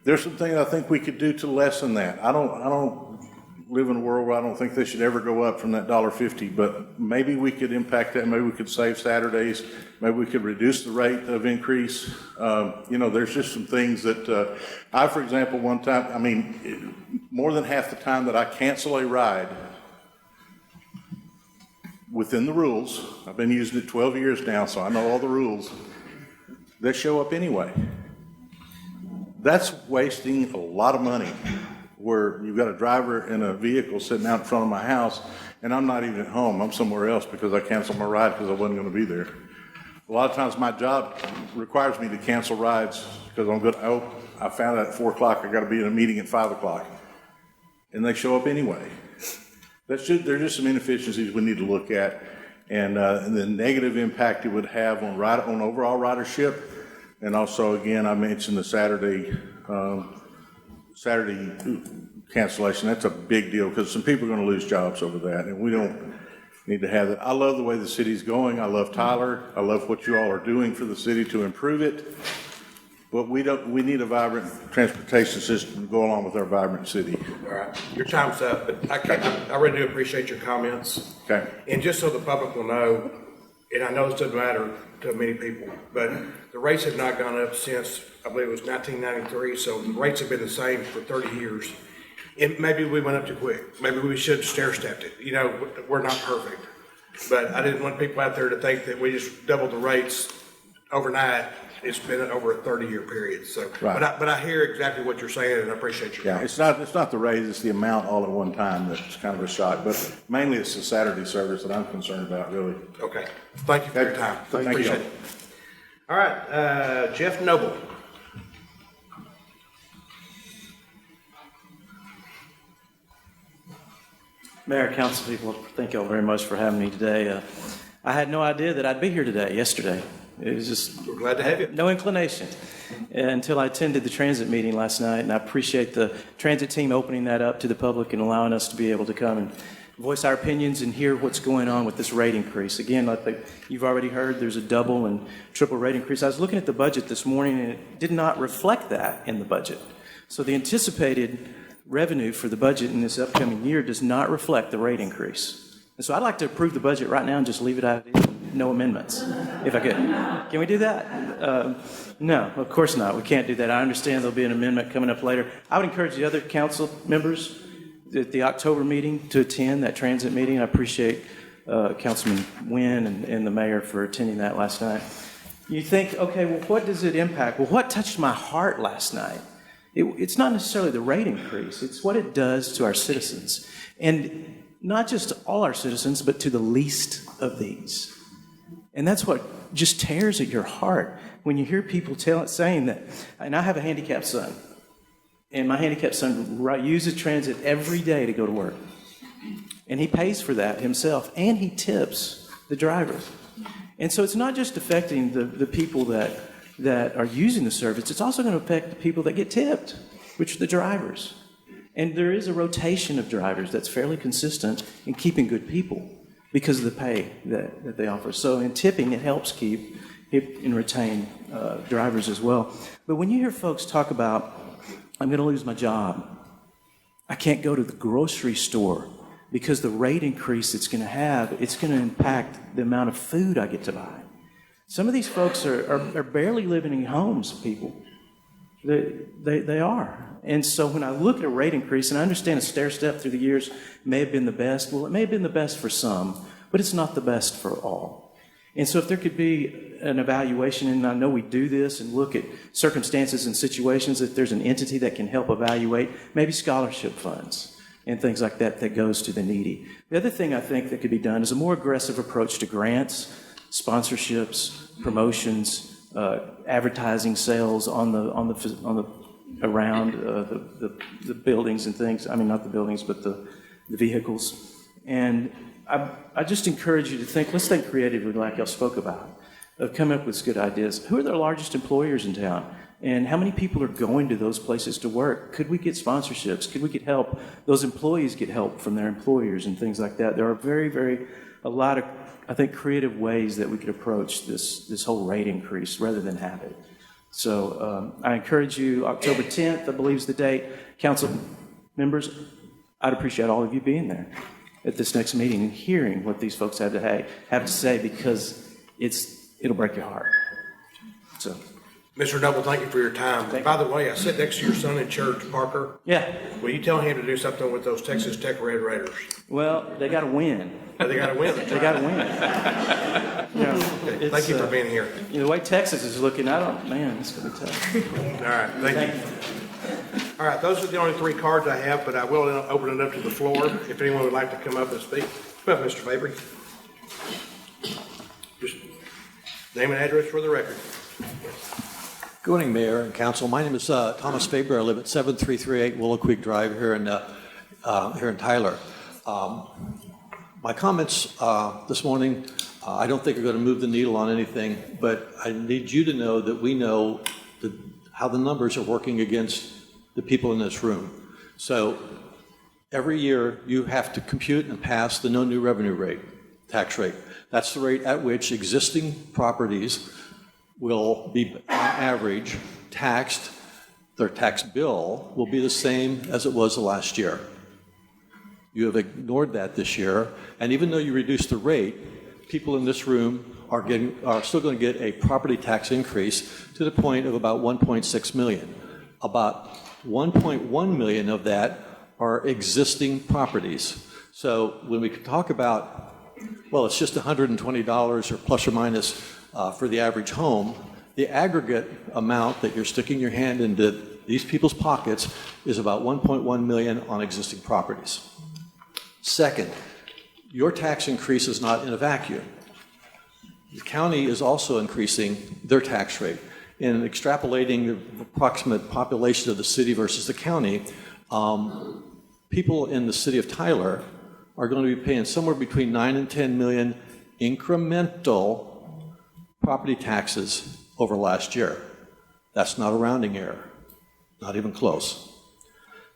There's some things I think we could do to lessen that. I don't live in a world where I don't think they should ever go up from that $1.50, but maybe we could impact that. Maybe we could save Saturdays. Maybe we could reduce the rate of increase. There's just some things that I, for example, one time, more than half the time that I cancel a ride within the rules, I've been using it 12 years now, so I know all the rules, they show up anyway. That's wasting a lot of money, where you've got a driver in a vehicle sitting out in front of my house, and I'm not even at home. I'm somewhere else because I canceled my ride because I wasn't going to be there. A lot of times my job requires me to cancel rides because I'm good. I found out at 4 o'clock I got to be in a meeting at 5 o'clock, and they show up anyway. There's just some inefficiencies we need to look at, and the negative impact it would have on overall ridership. And also, again, I mentioned the Saturday cancellation. That's a big deal because some people are going to lose jobs over that, and we don't need to have that. I love the way the city's going. I love Tyler. I love what you all are doing for the city to improve it. But we need a vibrant transportation system to go along with our vibrant city. All right, your time's up, but I really do appreciate your comments. Okay. And just so the public will know, and I know this doesn't matter to many people, but the rates have not gone up since, I believe it was 1993, so the rates have been the same for 30 years. And maybe we went up too quick. Maybe we should have stair-stepped it. You know, we're not perfect. But I didn't want people out there to think that we just doubled the rates overnight. It's been over a 30-year period. So, right. but I hear exactly what you're saying, and I appreciate your Yeah, it's not the raise, it's the amount all at one time that's kind of a shock. But mainly it's the Saturday service that I'm concerned about, really. Okay. Thank you for your time. Thank you. Appreciate it. All right, Jeff Noble. Mayor, council people, thank you all very much for having me today. I had no idea that I'd be here yesterday. It was just We're glad to have you. No inclination until I attended the transit meeting last night, and I appreciate the transit team opening that up to the public and allowing us to be able to come and voice our opinions and hear what's going on with this rate increase. Again, like you've already heard, there's a double and triple rate increase. I was looking at the budget this morning, and it did not reflect that in the budget. So the anticipated revenue for the budget in this upcoming year does not reflect the rate increase. And so I'd like to approve the budget right now and just leave it as is, no amendments, if I could. Can we do that? No, of course not. We can't do that. I understand there'll be an amendment coming up later. I would encourage the other council members at the October meeting to attend that transit meeting. I appreciate Councilman Wynn and the mayor for attending that last night. You think, okay, well, what does it impact? Well, what touched my heart last night? It's not necessarily the rate increase. It's what it does to our citizens. And not just all our citizens, but to the least of these. And that's what just tears at your heart when you hear people saying that. And I have a handicapped son. And my handicapped son uses transit every day to go to work. And he pays for that himself. And he tips the drivers. And so it's not just affecting the people that are using the service. It's also going to affect the people that get tipped, which are the drivers. And there is a rotation of drivers that's fairly consistent in keeping good people because of the pay that they offer. So in tipping, it helps keep and retain drivers as well. But when you hear folks talk about, I'm going to lose my job, I can't go to the grocery store because the rate increase it's going to impact the amount of food I get to buy. Some of these folks are barely living in homes, people. They are. And so when I look at a rate increase, and I understand a stair step through the years may have been the best. Well, it may have been the best for some, but it's not the best for all. And so if there could be an evaluation, and I know we do this and look at circumstances and situations, if there's an entity that can help evaluate, maybe scholarship funds and things like that goes to the needy. The other thing I think that could be done is a more aggressive approach to grants, sponsorships, promotions, advertising sales around the buildings and things. I mean, not the buildings, but the vehicles. And I just encourage you to think. Let's think creatively, like y'all spoke about. Come up with good ideas. Who are the largest employers in town? And how many people are going to those places to work? Could we get sponsorships? Could we get help? Those employees get help from their employers and things like that. There are a lot of, I think, creative ways that we could approach this whole rate increase rather than have it. So I encourage you, October 10th, I believe is the date. Council members, I'd appreciate all of you being there at this next meeting and hearing what these folks have to say, because it'll break your heart. So, Mr. Noble, thank you for your time. By the way, I sit next to your son in church, Parker. Yeah. Will you tell him to do something with those Texas Tech Red Raiders? Well, they got to win. They got to win. They got to win. Okay. Thank you for being here. The way Texas is looking, it's going to be tough. All right, thank you. All right, those are the only three cards I have, but I will open it up to the floor if anyone would like to come up and speak. Come up, Mr. Fabry. Just name and address for the record. Good morning, Mayor and Council. My name is Thomas Faber. I live at 7338 Willow Creek Drive here in Tyler. My comments this morning I don't think are going to move the needle on anything, but I need you to know that we know how the numbers are working against the people in this room. So every year you have to compute and pass the no new revenue rate, tax rate. That's the rate at which existing properties will be, on average, taxed. Their tax bill will be the same as it was the last year. You have ignored that this year, and even though you reduced the rate, people in this room are still going to get a property tax increase to the point of about 1.6 million. About 1.1 million of that are existing properties. So when we talk about, well, it's just $120 or plus or minus for the average home, the aggregate amount that you're sticking your hand into these people's pockets is about 1.1 million on existing properties. Second, your tax increase is not in a vacuum. The county is also increasing their tax rate. In extrapolating the approximate population of the city versus the county, people in the city of Tyler are going to be paying somewhere between 9 and 10 million incremental property taxes over last year. That's not a rounding error, not even close.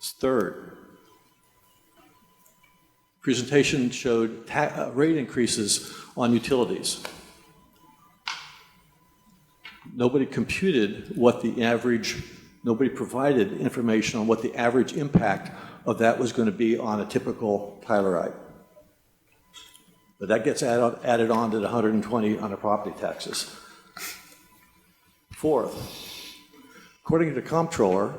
Third, presentation showed rate increases on utilities. Nobody computed what the average, nobody provided information on what the average impact of that was going to be on a typical Tylerite. But that gets added on to the 120 on the property taxes. Fourth, according to the comptroller,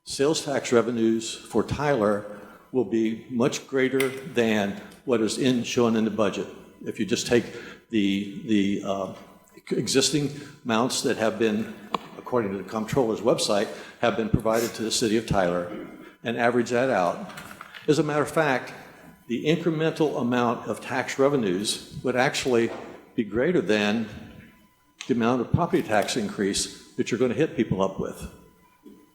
sales tax revenues for Tyler will be much greater than what is shown in the budget. If you just take the existing amounts that have been, according to the comptroller's website, have been provided to the city of Tyler and average that out. As a matter of fact, the incremental amount of tax revenues would actually be greater than the amount of property tax increase that you're going to hit people up with.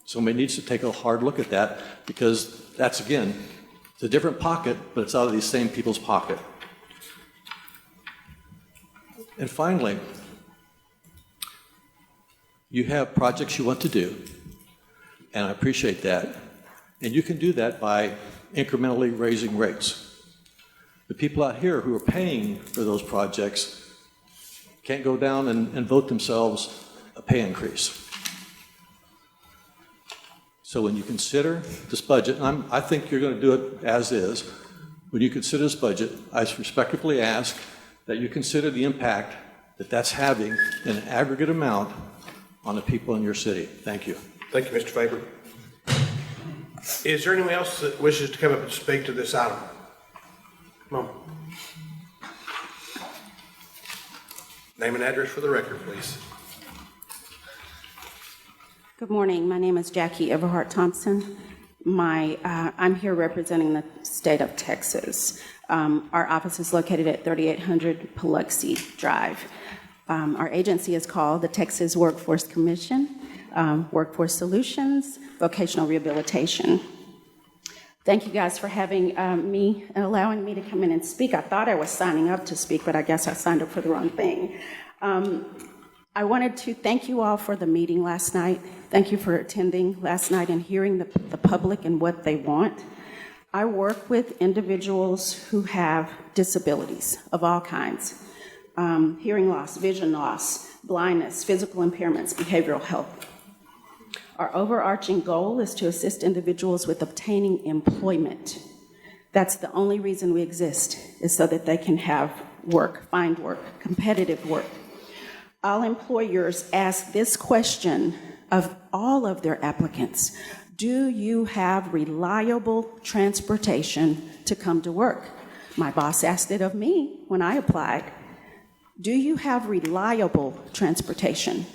Somebody needs to take a hard look at that, because that's, again, it's a different pocket, but it's out of these same people's pocket. And finally, you have projects you want to do, and I appreciate that. And you can do that by incrementally raising rates. The people out here who are paying for those projects can't go down and vote themselves a pay increase. So when you consider this budget, and I think you're going to do it as is, when you consider this budget, I respectfully ask that you consider the impact that that's having in an aggregate amount on the people in your city. Thank you. Thank you, Mr. Faber. Is there anyone else that wishes to come up and speak to this item? Come on. Name and address for the record, please. Good morning. My name is Jackie Everhart Thompson. I'm here representing the state of Texas. Our office is located at 3800 Paluxy Drive. Our agency is called the Texas Workforce Commission, Workforce Solutions, Vocational Rehabilitation. Thank you guys for having me and allowing me to come in and speak. I thought I was signing up to speak, but I guess I signed up for the wrong thing. I wanted to thank you all for the meeting last night. Thank you for attending last night and hearing the public and what they want. I work with individuals who have disabilities of all kinds. Hearing loss, vision loss, blindness, physical impairments, behavioral health. Our overarching goal is to assist individuals with obtaining employment. That's the only reason we exist, is so that they can have work, find work, competitive work. All employers ask this question of all of their applicants: do you have reliable transportation to come to work? My boss asked it of me when I applied. Do you have reliable transportation?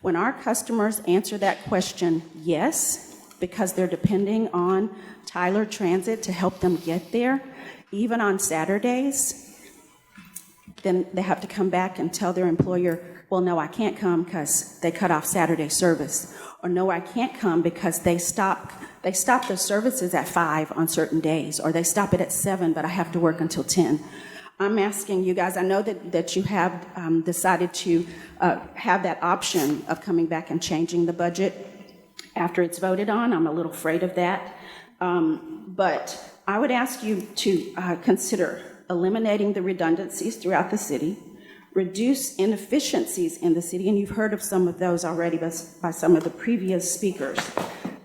When our customers answer that question, yes, because they're depending on Tyler Transit to help them get there, even on Saturdays, then they have to come back and tell their employer, well, no, I can't come because they cut off Saturday service. Or no, I can't come because they stop the services at 5 on certain days, or they stop it at 7, but I have to work until 10. I'm asking you guys, I know that you have decided to have that option of coming back and changing the budget after it's voted on. I'm a little afraid of that. But I would ask you to consider eliminating the redundancies throughout the city, reduce inefficiencies in the city, and you've heard of some of those already by some of the previous speakers.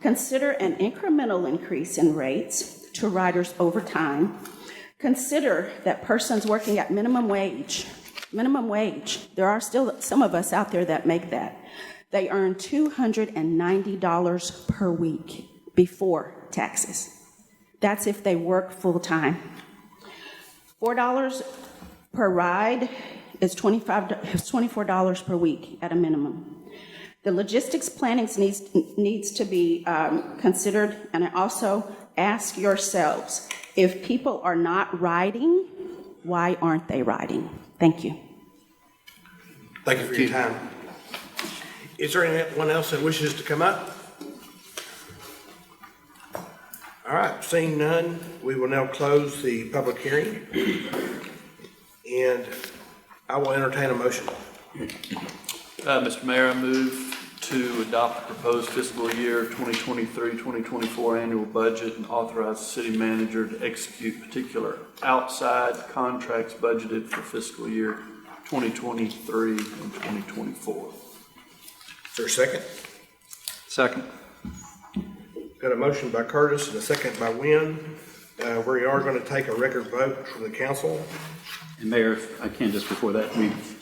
Consider an incremental increase in rates to riders over time. Consider that persons working at minimum wage, there are still some of us out there that make that. They earn $290 per week before taxes. That's if they work full-time. $4 per ride is $24 per week at a minimum. The logistics planning needs to be considered, and I also ask yourselves, if people are not riding, why aren't they riding? Thank you. Thank you for your time. Is there anyone else that wishes to come up? All right, seeing none, we will now close the public hearing. And I will entertain a motion. Mr. Mayor, I move to adopt the proposed fiscal year 2023-2024 annual budget and authorize the city manager to execute particular outside contracts budgeted for fiscal year 2023 and 2024. Is there a second? Second. Got a motion by Curtis and a second by Wynn. We are going to take a record vote from the council. And Mayor, if I can, just before that,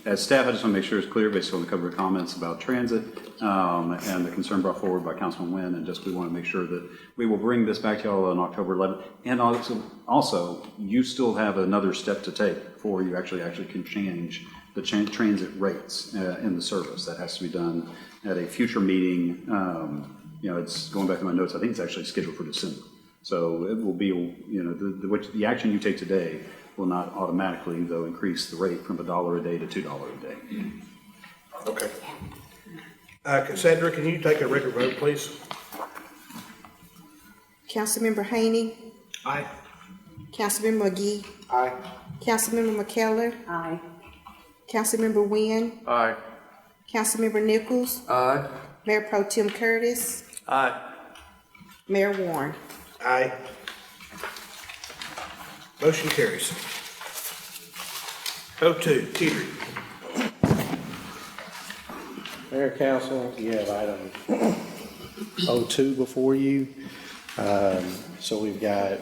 as staff, I just want to make sure it's clear based on the couple of comments about transit and the concern brought forward by Councilman Wynn, and just we want to make sure that we will bring this back to y'all on October 11th. And also, you still have another step to take before you actually can change the transit rates in the service. That has to be done at a future meeting. It's going back to my notes. I think it's actually scheduled for December. So it will be, the action you take today will not automatically, though, increase the rate from $1 a day to $2 a day. Okay. Cassandra, can you take a record vote, please? Councilmember Haney. Aye. Councilmember McGee. Aye. Councilmember McKellar. Aye. Councilmember Wynn. Aye. Councilmember Nichols. Aye. Mayor Pro Tem Curtis. Aye. Mayor Warren. Aye. Motion carries. 02, Teeter. Mayor, Council, you have item 02 before you. So we've got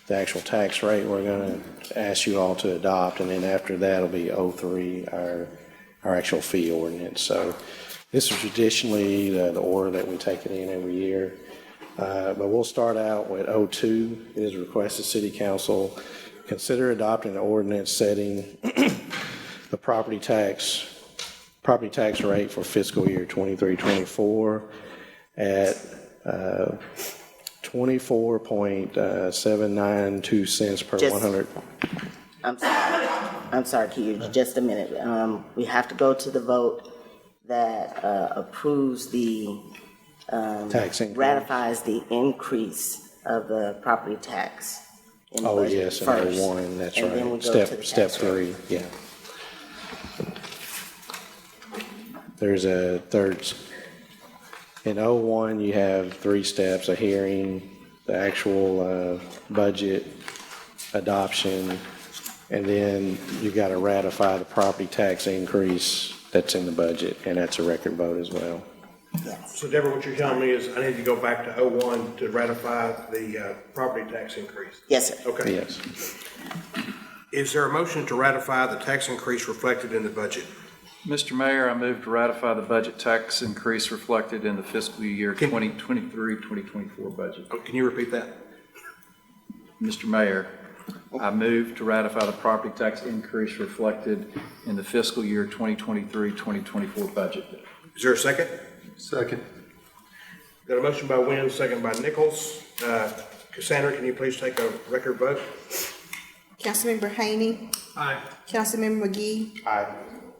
the actual tax rate we're going to ask you all to adopt, and then after that will be 03, our actual fee ordinance. So this is traditionally the order that we take it in every year. But we'll start out with 02. It is requested City Council consider adopting an ordinance setting the property tax rate for fiscal year 23-24 at 24.792 cents per 100. I'm sorry, Keith, just a minute. We have to go to the vote that approves the tax increase. Ratifies the increase of the property tax. In the budget yes, first, and 01, that's and then we right. go to the Step tax rate. 3, yeah. There's a third. In 01, you have 3 steps: a hearing, the actual budget adoption, and then you got to ratify the property tax increase that's in the budget, and that's a record vote as well. So Deborah, what you're telling me is I need to go back to 01 to ratify the property tax increase? Yes, sir. Okay. Yes. Is there a motion to ratify the tax increase reflected in the budget? Mr. Mayor, I move to ratify the budget tax increase reflected in the fiscal year 2023-2024 budget. Oh, can you repeat that? Mr. Mayor, I move to ratify the property tax increase reflected in the fiscal year 2023-2024 budget. Is there a second? Second. Got a motion by Wynn, second by Nichols. Cassandra, can you please take a record vote? Councilmember Haney. Aye. Councilmember McGee. Aye.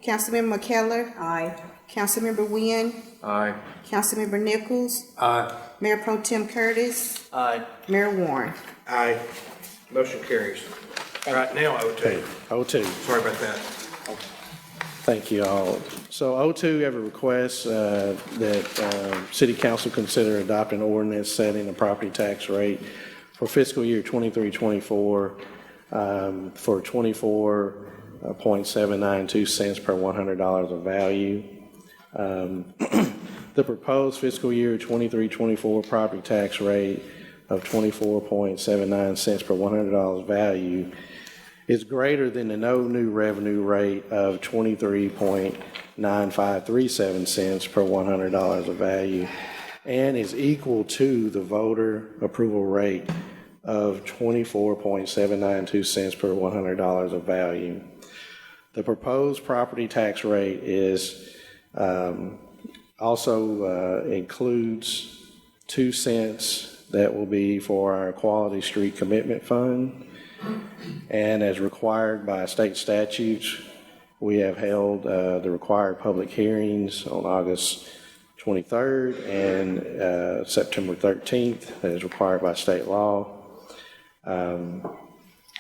Councilmember McKellar. Aye. Councilmember Wynn. Aye. Councilmember Nichols. Aye. Mayor Pro Tem Curtis. Aye. Mayor Warren. Aye. Motion carries. Right now, O2. O2. Sorry about that. Thank you all. So O2 have a request that City Council consider adopting ordinance setting a property tax rate for fiscal year 23-24 for 24.792 cents per $100 of value. The proposed fiscal year 23-24 property tax rate of 24.79 cents per $100 value is greater than the no new revenue rate of 23.9537 cents per $100 of value and is equal to the voter approval rate of 24.792 cents per $100 of value. The proposed property tax rate is also includes 2 cents that will be for our Quality Street Commitment Fund. And as required by state statutes, we have held the required public hearings on August 23rd and September 13th, as required by state law.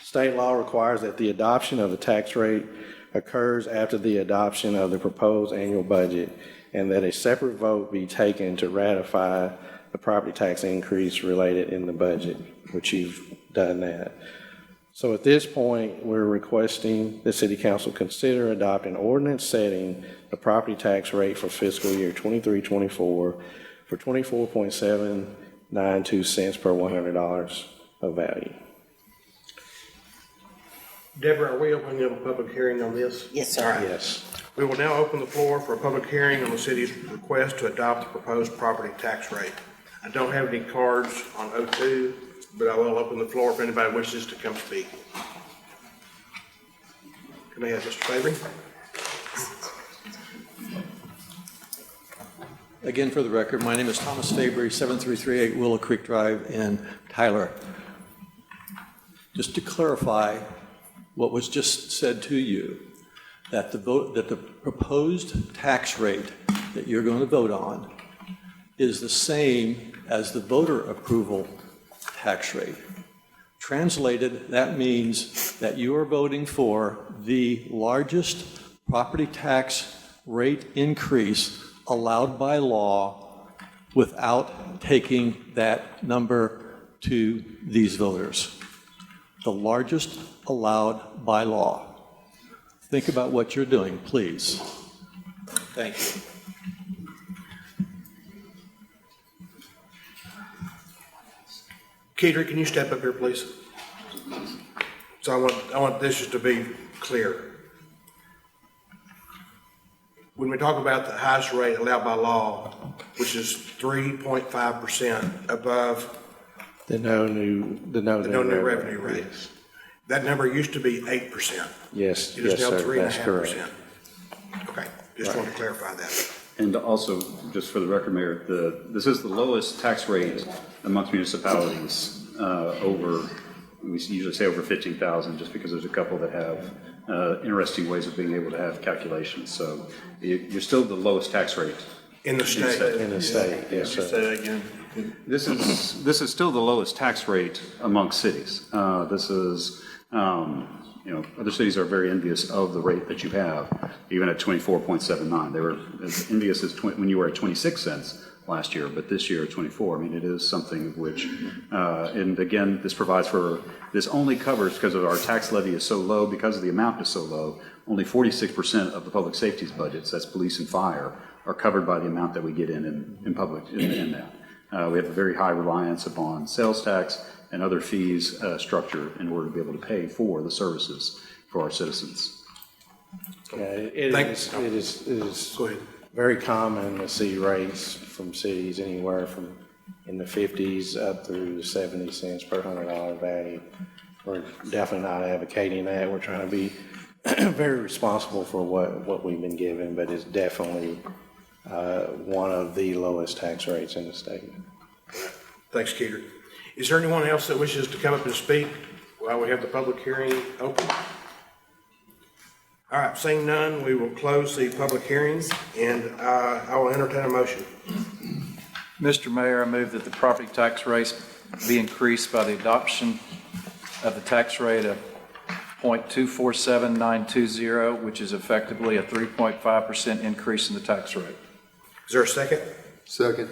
State law requires that the adoption of the tax rate occurs after the adoption of the proposed annual budget and that a separate vote be taken to ratify the property tax increase related in the budget, which you've done that. So at this point, we're requesting the City Council consider adopting ordinance setting the property tax rate for fiscal year 23-24 for 24.792 cents per $100 of value. Deborah, are we opening up a public hearing on this? Yes, sir. All right. Yes. We will now open the floor for a public hearing on the city's request to adopt the proposed property tax rate. I don't have any cards on O2, but I will open the floor if anybody wishes to come speak. Can I have Mr. Fabry? Again, for the record, my name is Thomas Fabry, 7338 Willow Creek Drive in Tyler. Just to clarify what was just said to you, that the proposed tax rate that you're going to vote on is the same as the voter approval tax rate. Translated, that means that you are voting for the largest property tax rate increase allowed by law without taking that number to these voters. The largest allowed by law. Think about what you're doing, please. Thank you. Kedrick, can you step up here, please? So I want this just to be clear. When we talk about the highest rate allowed by law, which is 3.5% above The no new revenue rate, that number used to be 8%. Yes, It is yes, now sir, that's 3.5%. Okay, just wanted to clarify that. And also, just for the record, Mayor, this is the lowest tax rate amongst municipalities we usually say over 15,000, just because there's a couple that have interesting ways of being able to have calculations. So you're still the lowest tax rate. In the state. In the state, yes, sir. Say that again. This is still the lowest tax rate amongst cities. This is, other cities are very envious of the rate that you have, even at 24.79. They were as envious as when you were at 26 cents last year, but this year at 24. I mean, it is something of which, and again, this provides for, this only covers, because of our tax levy is so low, because of the amount is so low, only 46% of the public safety's budgets, that's police and fire, are covered by the amount that we get in public, in that. We have a very high reliance upon sales tax and other fees structure in order to be able to pay for the services for our citizens. Yeah, it is very common to see rates from cities anywhere from in the 50s up through the 70 cents per $100 value. We're definitely not advocating that. We're trying to be very responsible for what we've been given, but it's definitely one of the lowest tax rates in the state. Thanks, Keeter. Is there anyone else that wishes to come up and speak while we have the public hearing open? All right, seeing none, we will close the public hearing, and I will entertain a motion. Mr. Mayor, I move that the property tax rate be increased by the adoption of the tax rate of .247920, which is effectively a 3.5% increase in the tax rate. Is there a second? Second.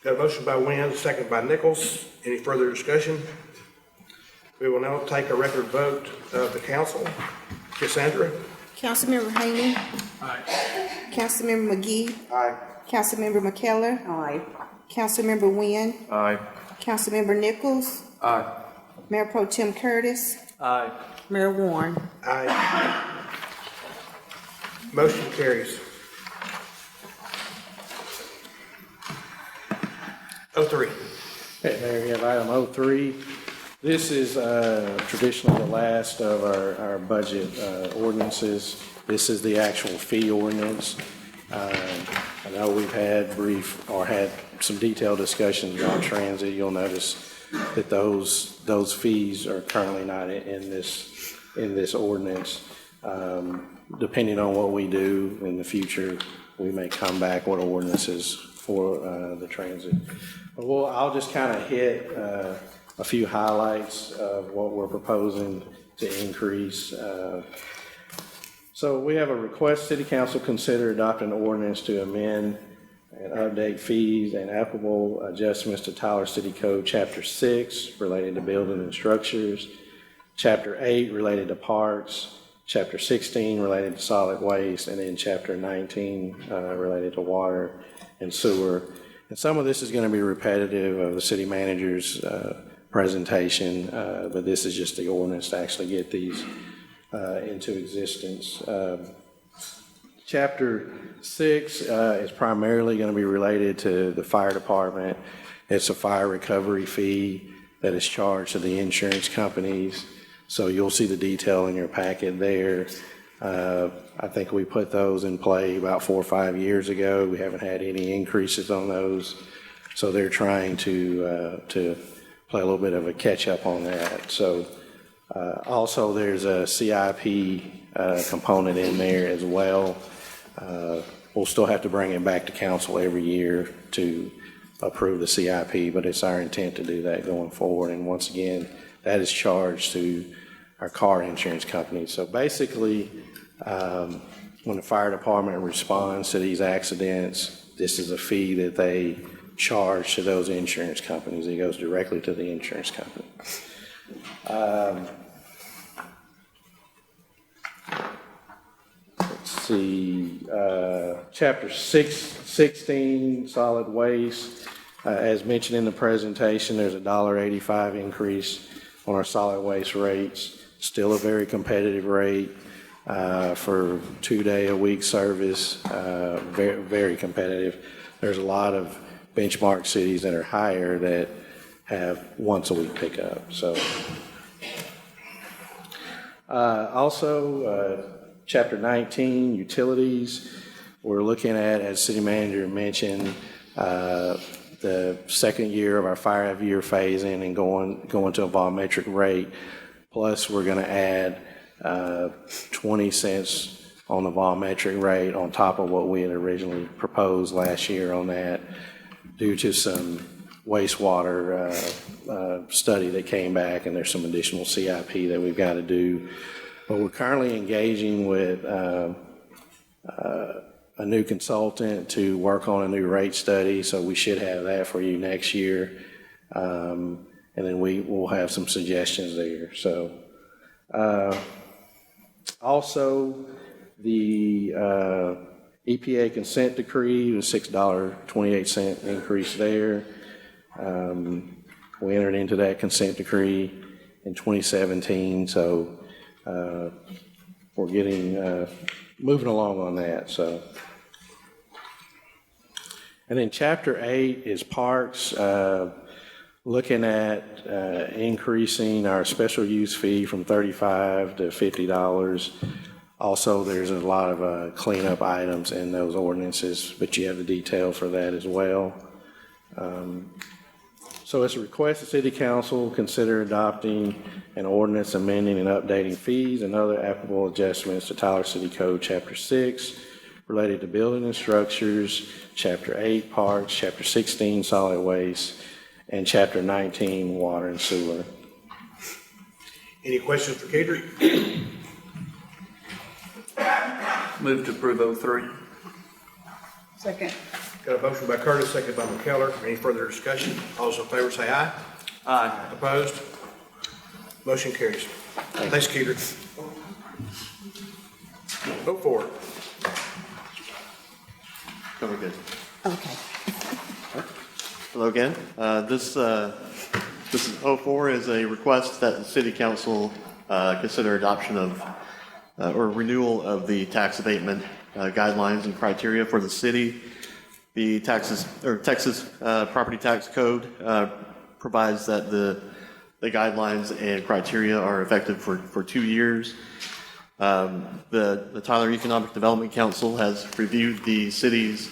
Got a motion by Wynn, second by Nichols. Any further discussion? We will now take a record vote of the council. Cassandra? Councilmember Haney. Aye. Councilmember McGee. Aye. Councilmember McKellar. Aye. Councilmember Wynn. Aye. Councilmember Nichols. Aye. Mayor Pro Tem Curtis. Aye. Mayor Warren. Aye. Motion carries. 03. Okay, Mayor, we have item 03. This is traditionally the last of our budget ordinances. This is the actual fee ordinance. I know we've had some detailed discussions about transit. You'll notice that those fees are currently not in this ordinance. Depending on what we do in the future, we may come back with ordinances for the transit. But I'll just kind of hit a few highlights of what we're proposing to increase. So we have a request, City Council consider adopting an ordinance to amend and update fees and applicable adjustments to Tyler City Code Chapter 6 related to building and structures, Chapter 8 related to parks, Chapter 16 related to solid waste, and then Chapter 19 related to water and sewer. And some of this is going to be repetitive of the city manager's presentation, but this is just the ordinance to actually get these into existence. Chapter 6 is primarily going to be related to the fire department. It's a fire recovery fee that is charged to the insurance companies. So you'll see the detail in your packet there. I think we put those in play about 4 or 5 years ago. We haven't had any increases on those. So they're trying to play a little bit of a catch up on that. So also there's a CIP component in there as well. We'll still have to bring it back to council every year to approve the CIP, but it's our intent to do that going forward. And once again, that is charged to our car insurance company. So basically, when the fire department responds to these accidents, this is a fee that they charge to those insurance companies. It goes directly to the insurance company. Let's see, Chapter 16, solid waste. As mentioned in the presentation, there's a $1.85 increase on our solid waste rates. Still a very competitive rate for 2-day-a-week service. Very, very competitive. There's a lot of benchmark cities that are higher that have once-a-week pickup. So, also, Chapter 19, utilities. We're looking at, as City Manager mentioned, the second year of our 5-year phase-in and going to a volumetric rate. Plus, we're going to add 20 cents on the volumetric rate on top of what we had originally proposed last year on that, due to some wastewater study that came back, and there's some additional CIP that we've got to do. But we're currently engaging with a new consultant to work on a new rate study, so we should have that for you next year. And then we will have some suggestions there. So also the EPA consent decree was $6.28 increase there. We entered into that consent decree in 2017, so we're getting moving along on that. So, and then Chapter 8 is parks. Looking at increasing our special use fee from $35 to $50. Also, there's a lot of cleanup items in those ordinances, but you have the detail for that as well. So it's a request the City Council consider adopting an ordinance amending and updating fees and other applicable adjustments to Tyler City Code Chapter 6 related to building and structures, Chapter 8 parks, Chapter 16 solid waste, and Chapter 19 water and sewer. Any questions for Kedrick? Move to approve 03. Second. Got a motion by Curtis, second by McKellar. Any further discussion? All those in favor say aye. Aye. Opposed? Motion carries. Thanks, Kedrick. 04. Very good. Okay. Hello again. This is 04 is a request that the city council consider adoption of or renewal of the tax abatement guidelines and criteria for the city. The Texas Property Tax Code provides that the guidelines and criteria are effective for 2 years. The Tyler Economic Development Council has reviewed the city's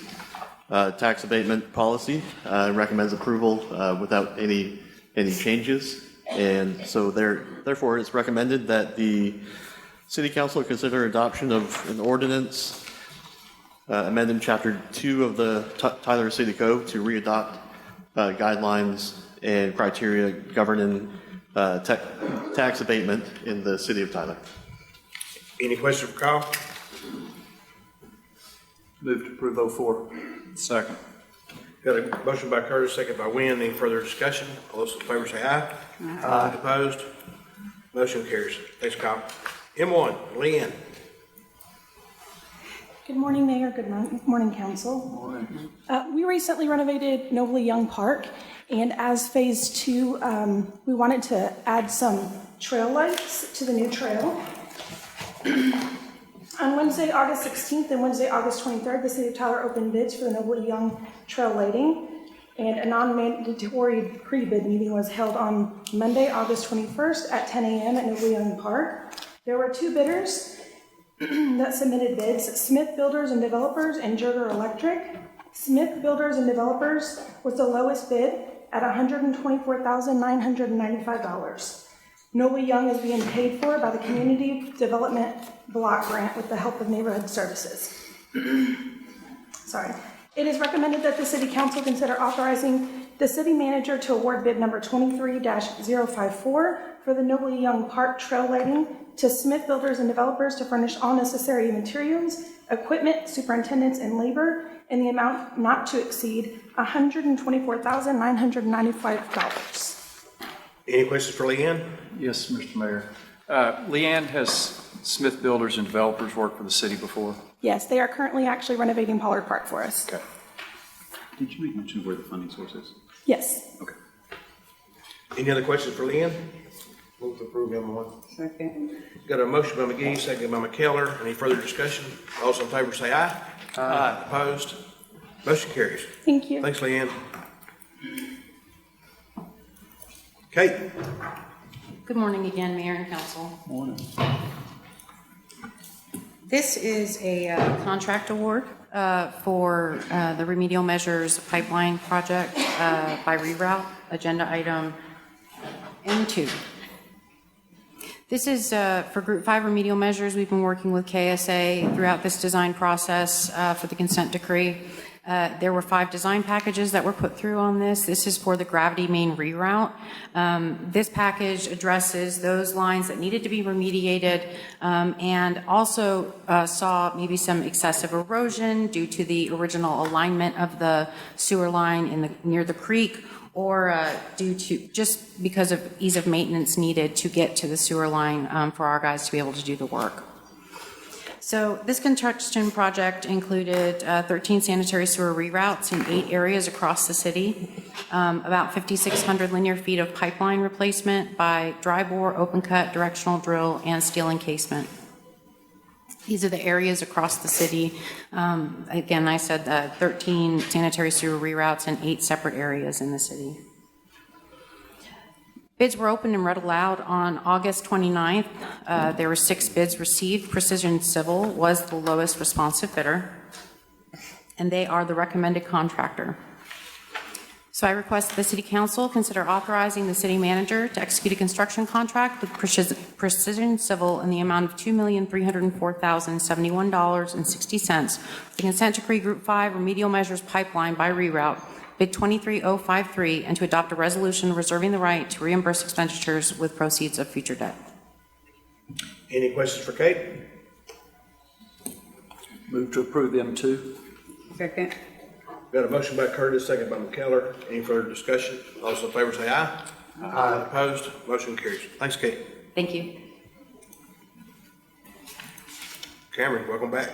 tax abatement policy and recommends approval without any changes. And so therefore it's recommended that the city council consider adoption of an ordinance amending Chapter 2 of the Tyler City Code to readopt guidelines and criteria governing tax abatement in the city of Tyler. Any question for Kyle? Move to approve 04. Second. Got a motion by Curtis, second by Wynn. Any further discussion? All those in favor say aye. Aye. Opposed? Motion carries. Thanks, Kyle. M1, Leanne. Good morning, Mayor. Good morning, Council. We recently renovated Nobley Young Park, and as Phase 2, we wanted to add some trail lights to the new trail. On Wednesday, August 16th and Wednesday, August 23rd, the City of Tyler opened bids for the Nobley Young Trail lighting, and a non-mandatory pre-bid meeting was held on Monday, August 21st at 10 a.m. at Nobley Young Park. There were 2 bidders that submitted bids, Smith Builders and Developers and Jurger Electric. Smith Builders and Developers was the lowest bid at $124,995. Nobley Young is being paid for by the Community Development Block Grant with the help of Neighborhood Services. Sorry. It is recommended that the City Council consider authorizing the City Manager to award bid number 23-054 for the Nobley Young Park trail lighting to Smith Builders and Developers to furnish all necessary materials, equipment, superintendents, and labor in the amount not to exceed $124,995. Any questions for Leanne? Yes, Mr. Mayor. Leanne, has Smith Builders and Developers worked for the city before? Yes, they are currently actually renovating Pollard Park for us. Okay. Did you mention where the funding source is? Yes. Okay. Any other questions for Leanne? Move to approve M1. Second. Got a motion by McGee, second by McKellar. Any further discussion? All those in favor say aye. Aye. Opposed? Motion carries. Thank you. Thanks, Leanne. Kate. Good morning again, Mayor and Council. Morning. This is a contract award for the remedial measures pipeline project by reroute, agenda item M2. This is for Group 5 remedial measures. We've been working with KSA throughout this design process for the consent decree. There were 5 design packages that were put through on this. This is for the gravity main reroute. This package addresses those lines that needed to be remediated and also saw maybe some excessive erosion due to the original alignment of the sewer line near the creek, or due to just because of ease of maintenance needed to get to the sewer line for our guys to be able to do the work. So this construction project included 13 sanitary sewer reroutes in 8 areas across the city, about 5,600 linear feet of pipeline replacement by dry bore, open cut, directional drill, and steel encasement. These are the areas across the city. Again, I said 13 sanitary sewer reroutes in 8 separate areas in the city. Bids were opened and read aloud on August 29th. There were 6 bids received. Precision Civil was the lowest responsive bidder, and they are the recommended contractor. So I request that the City Council consider authorizing the City Manager to execute a construction contract with Precision Civil in the amount of $2,304,071.60 for the consent decree Group 5 remedial measures pipeline by reroute, bid 23053, and to adopt a resolution reserving the right to reimburse expenditures with proceeds of future debt. Any questions for Kate? Move to approve M2. Second. Got a motion by Curtis, second by McKellar. Any further discussion? All those in favor say aye. Aye. Opposed? Motion carries. Thanks, Kate. Thank you. Cameron, welcome back.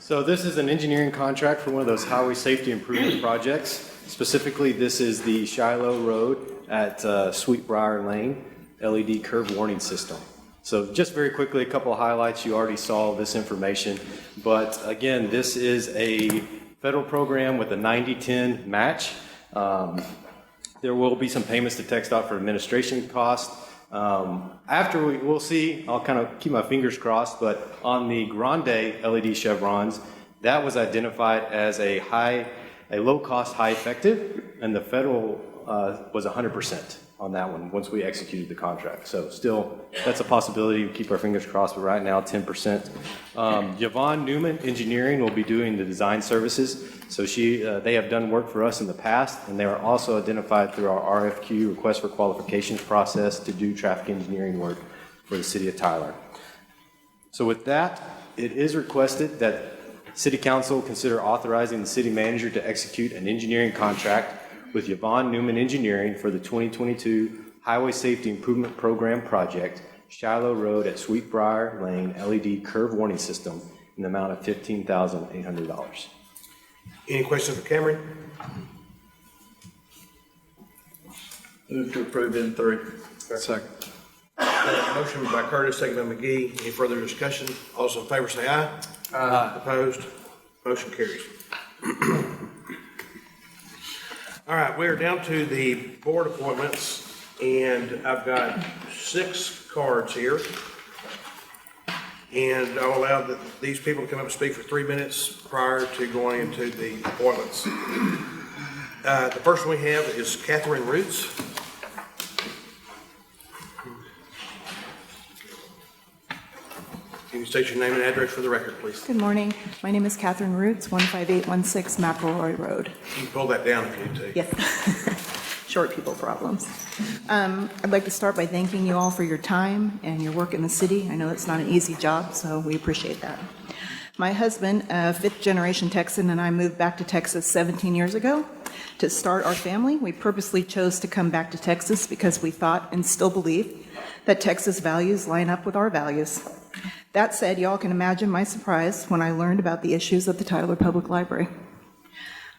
So this is an engineering contract for one of those highway safety improvement projects. Specifically, this is the Shiloh Road at Sweetbriar Lane LED curve warning system. So just very quickly, a couple of highlights. You already saw this information, but again, this is a federal program with a 90-10 match. There will be some payments to TxDOT for administration costs. After we'll see, I'll kind of keep my fingers crossed, but on the Grande LED chevrons, that was identified as a low cost, high effective, and the federal was 100% on that one once we executed the contract. So still, that's a possibility. We keep our fingers crossed, but right now, 10%. Yvonne Newman Engineering will be doing the design services. So they have done work for us in the past, and they are also identified through our RFQ, request for qualifications process, to do traffic engineering work for the city of Tyler. So with that, it is requested that City Council consider authorizing the city manager to execute an engineering contract with Yvonne Newman Engineering for the 2022 Highway Safety Improvement Program project, Shiloh Road at Sweetbriar Lane LED curve warning system, in the amount of $15,800. Any questions for Cameron? Move to approve M3. Second. Motion by Curtis, second by McGee. Any further discussion? All those in favor say aye. Aye. Opposed? Motion carries. All right, we're down to the board appointments, and I've got 6 cards here. And I'll allow these people to come up and speak for 3 minutes prior to going into the appointments. The first one we have is Catherine Roots. Can you state your name and address for the record, please? Good morning. My name is Catherine Roots, 15816 McElroy Road. You can pull that down if you need to. Yes. Short people problems. I'd like to start by thanking you all for your time and your work in the city. I know it's not an easy job, so we appreciate that. My husband, a fifth-generation Texan, and I moved back to Texas 17 years ago to start our family. We purposely chose to come back to Texas because we thought and still believe that Texas values line up with our values. That said, y'all can imagine my surprise when I learned about the issues at the Tyler Public Library.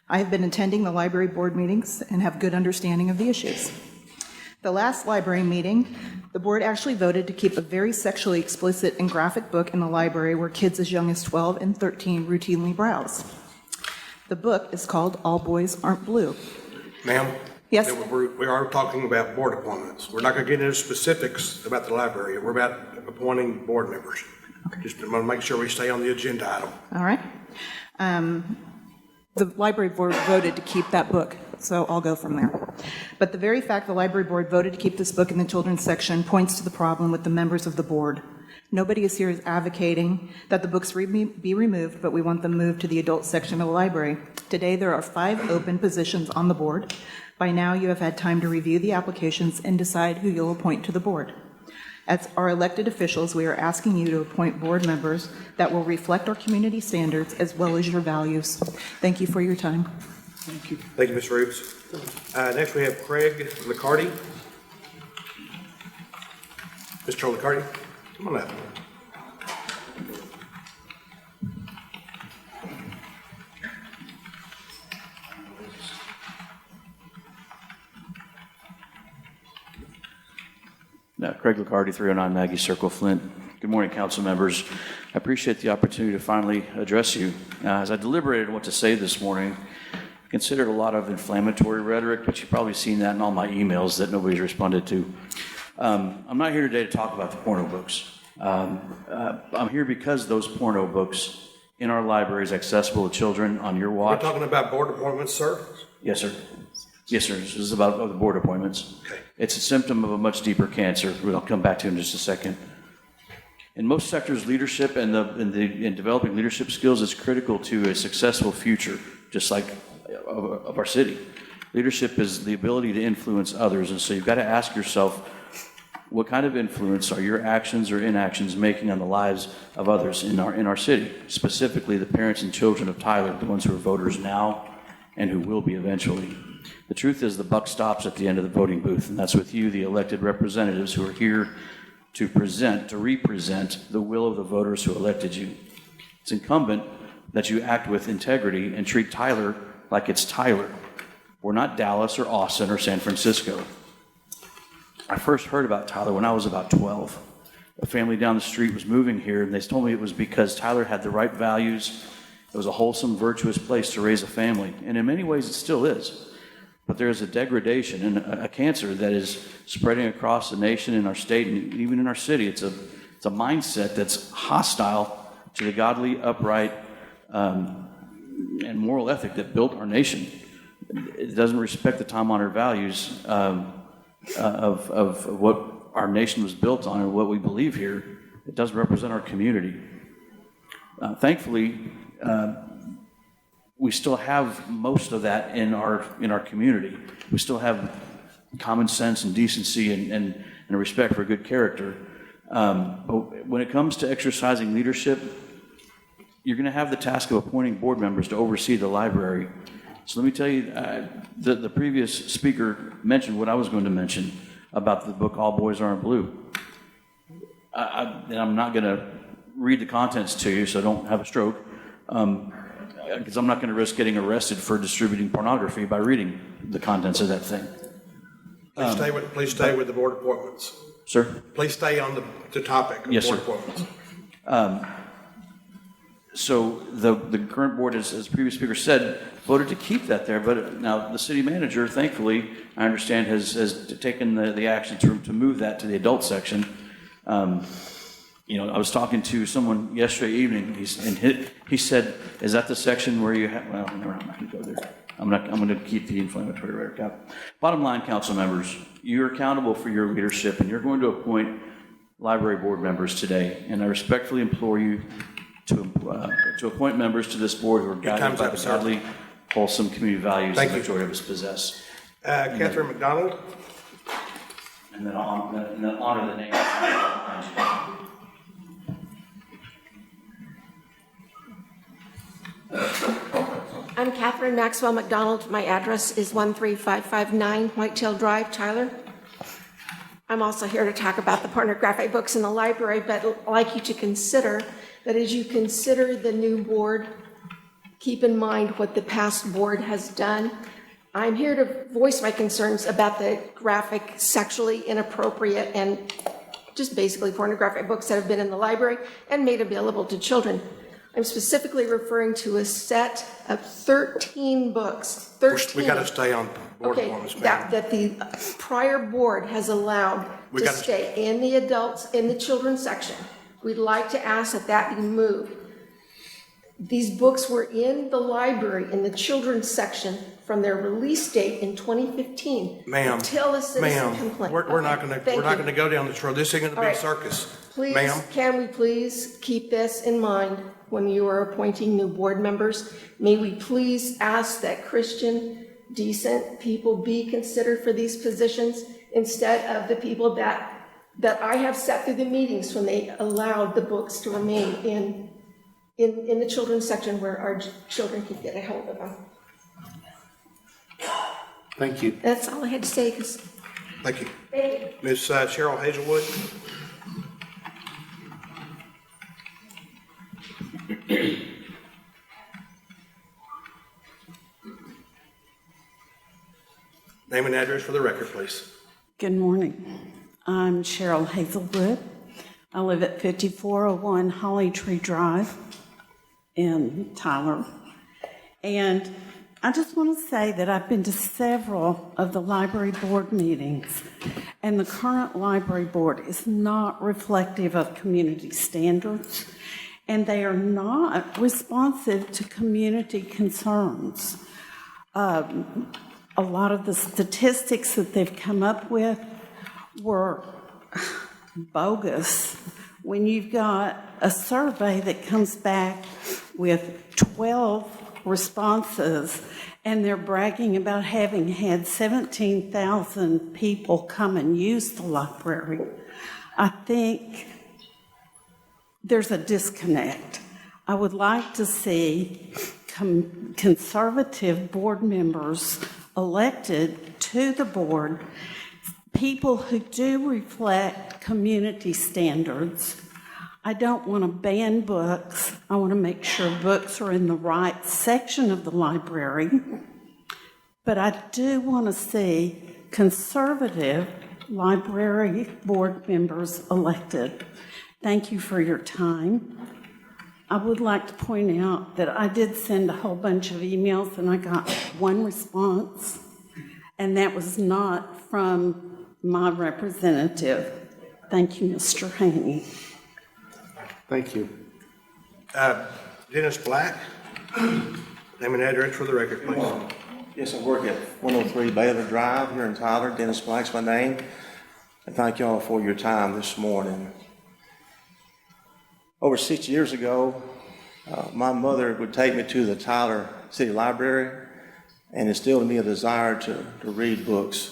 I have been attending the library board meetings and have good understanding of the issues. The last library meeting, the board actually voted to keep a very sexually explicit and graphic book in the library where kids as young as 12 and 13 routinely browse. The book is called All Boys Aren't Blue. Ma'am? Yes? We are talking about board appointments. We're not going to get into specifics about the library. We're about appointing board members. Okay. Just want to make sure we stay on the agenda item. All right. The library board voted to keep that book, so I'll go from there. But the very fact the library board voted to keep this book in the children's section points to the problem with the members of the board. Nobody is here advocating that the books be removed, but we want them moved to the adult section of the library. Today, there are 5 open positions on the board. By now, you have had time to review the applications and decide who you'll appoint to the board. As our elected officials, we are asking you to appoint board members that will reflect our community standards as well as your values. Thank you for your time. Thank you. Thank you, Ms. Roots. Next, we have Craig Liccardi. Mr. Liccardi, come on up. Craig Liccardi, 309 Maggie Circle, Flint. Good morning, council members. I appreciate the opportunity to finally address you. As I deliberated what to say this morning, I considered a lot of inflammatory rhetoric, but you've probably seen that in all my emails that nobody's responded to. I'm not here today to talk about the porno books. I'm here because those porno books in our library is accessible to children on your watch. We're talking about board appointments, sir? Yes, sir. Yes, sir. This is about the board appointments. Okay. It's a symptom of a much deeper cancer, which I'll come back to in just a second. In most sectors, leadership and developing leadership skills is critical to a successful future, just like of our city. Leadership is the ability to influence others, and so you've got to ask yourself, What kind of influence are your actions or inactions making on the lives of others in our city, specifically the parents and children of Tyler, the ones who are voters now and who will be eventually? The truth is the buck stops at the end of the voting booth, and that's with you, the elected representatives who are here to represent the will of the voters who elected you. It's incumbent that you act with integrity and treat Tyler like it's Tyler. We're not Dallas or Austin or San Francisco. I first heard about Tyler when I was about 12. A family down the street was moving here, and they told me it was because Tyler had the right values. It was a wholesome, virtuous place to raise a family, and in many ways it still is. But there is a degradation and a cancer that is spreading across the nation, in our state, and even in our city. It's a mindset that's hostile to the godly, upright, and moral ethic that built our nation. It doesn't respect the time-honored values of what our nation was built on and what we believe here. It doesn't represent our community. Thankfully, we still have most of that in our community. We still have common sense and decency and a respect for good character. But when it comes to exercising leadership, you're going to have the task of appointing board members to oversee the library. So let me tell you, the previous speaker mentioned what I was going to mention about the book All Boys Aren't Blue. And I'm not going to read the contents to you, so don't have a stroke, because I'm not going to risk getting arrested for distributing pornography by reading the contents of that thing. Please stay with the board appointments. Sir? Please stay on the topic of Yes, board sir. appointments. So the current board, as the previous speaker said, voted to keep that there, but now the city manager, thankfully, I understand, has taken the action to move that to the adult section. I was talking to someone yesterday evening, and he said, "Is that the section where you have?" Well, never mind, I'm not going to go there. I'm going to keep the inflammatory rhetoric out. Bottom line, council members, you're accountable for your leadership, and you're going to appoint library board members today. And I respectfully implore you to appoint members to this board who are guided by the godly, wholesome community values that the majority of us possess. Catherine McDonald. And then honor the name behind you. I'm Catherine Maxwell McDonald. My address is 13559 Whitetail Drive, Tyler. I'm also here to talk about the pornographic books in the library, but I'd like you to consider that as you consider the new board, keep in mind what the past board has done. I'm here to voice my concerns about the graphic, sexually inappropriate, and just basically pornographic books that have been in the library and made available to children. I'm specifically referring to a set of 13 books. 13. We got to stay on board appointments, ma'am. That the prior board has allowed to stay in the adults, in the children's section. We'd like to ask that that be moved. These books were in the library, in the children's section, from their release date in 2015 until a citizen complaint. We're not going to go down this road. This isn't going to be a circus. Please, ma'am. can we please keep this in mind when you are appointing new board members? May we please ask that Christian, decent people be considered for these positions instead of the people that I have sat through the meetings when they allowed the books to remain in the children's section where our children can get a hold of them. Thank you. That's all I had to say. Thank you. Thank you. Ms. Cheryl Hazelwood. Name and address for the record, please. Good morning. I'm Cheryl Hazelwood. I live at 5401 Holly Tree Drive in Tyler. And I just want to say that I've been to several of the library board meetings, and the current library board is not reflective of community standards, and they are not responsive to community concerns. A lot of the statistics that they've come up with were bogus. When you've got a survey that comes back with 12 responses, and they're bragging about having had 17,000 people come and use the library. I think there's a disconnect. I would like to see conservative board members elected to the board, people who do reflect community standards. I don't want to ban books. I want to make sure books are in the right section of the library. But I do want to see conservative library board members elected. Thank you for your time. I would like to point out that I did send a whole bunch of emails and I got one response, and that was not from my representative. Thank you, Mr. Haney. Thank you. Dennis Black, name and address for the record, please. Yes, I work at 103 Baylor Drive here in Tyler. Dennis Black's my name. And thank you all for your time this morning. Over 6 years ago, my mother would take me to the Tyler City Library and instilled in me a desire to read books.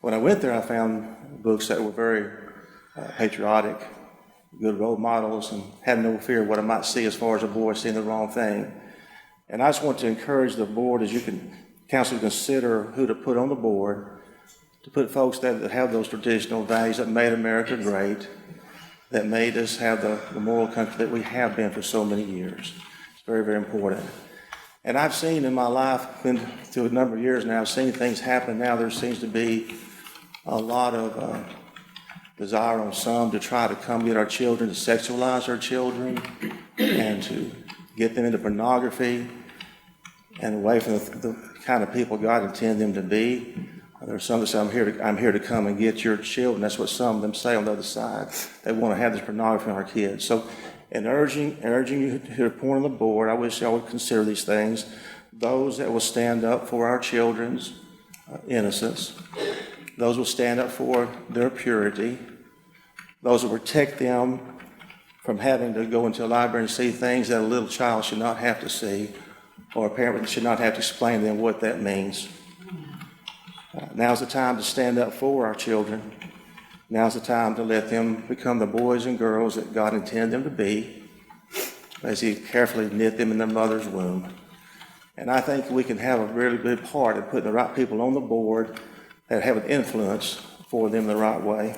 When I went there, I found books that were very patriotic, good role models, and had no fear of what I might see as far as a boy seeing the wrong thing. And I just want to encourage the board, as you can, council, consider who to put on the board, to put folks that have those traditional values that made America great, that made us have the moral country that we have been for so many years. It's very, very important. And I've seen in my life, been through a number of years now, I've seen things happen now. There seems to be a lot of desire on some to try to come get our children, to sexualize our children, and to get them into pornography and away from the kind of people God intended them to be. There's some that say, I'm here to come and get your children. That's what some of them say on the other side. They want to have this pornography on our kids. So in urging you to point on the board, I wish y'all would consider these things. Those that will stand up for our children's innocence. Those will stand up for their purity. Those will protect them from having to go into a library and see things that a little child should not have to see, or a parent should not have to explain to them what that means. Now's the time to stand up for our children. Now's the time to let them become the boys and girls that God intended them to be, as He carefully knit them in their mother's womb. And I think we can have a really big part in putting the right people on the board that have an influence for them the right way.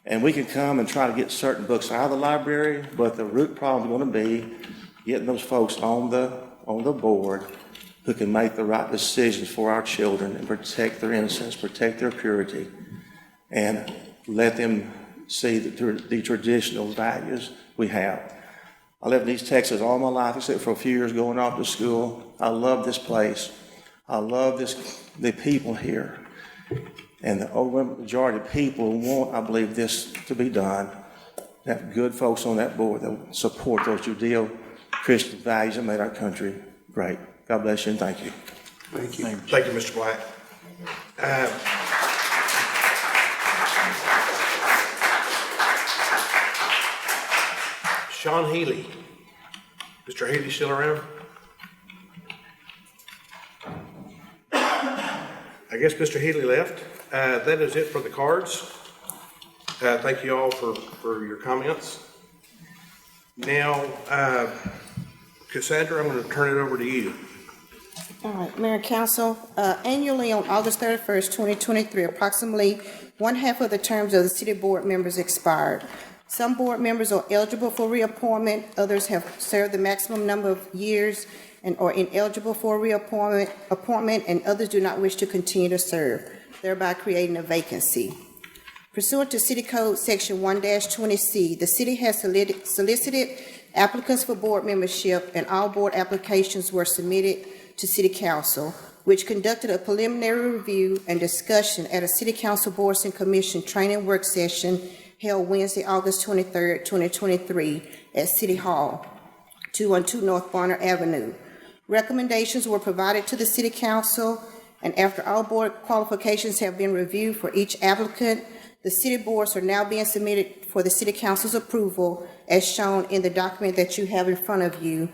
And we can come and try to get certain books out of the library, but the root problem is going to be getting those folks on the board who can make the right decisions for our children and protect their innocence, protect their purity, and let them see the traditional values we have. I lived in East Texas all my life, except for a few years going off to school. I love this place. I love the people here. And the overwhelming majority of people want, I believe, this to be done. To have good folks on that board that support those Judeo-Christian values that made our country great. God bless you and thank you. Thank you. Thank you, Mr. Black. Sean Healy. Mr. Healy still around? I guess Mr. Healy left. That is it for the cards. Thank you all for your comments. Now, Cassandra, I'm going to turn it over to you. All right, Mayor and Council, annually on August 31st, 2023, approximately one half of the terms of the city board members expired. Some board members are eligible for reappointment, others have served the maximum number of years and are ineligible for reappointment, and others do not wish to continue to serve, thereby creating a vacancy. Pursuant to City Code Section 1-20C, the city has solicited applicants for board membership, and all board applications were submitted to City Council, which conducted a preliminary review and discussion at a City Council Boards and Commission training work session held Wednesday, August 23rd, 2023 at City Hall, 212 North Bonner Avenue. Recommendations were provided to the City Council, and after all board qualifications have been reviewed for each applicant, the city boards are now being submitted for the City Council's approval as shown in the document that you have in front of you.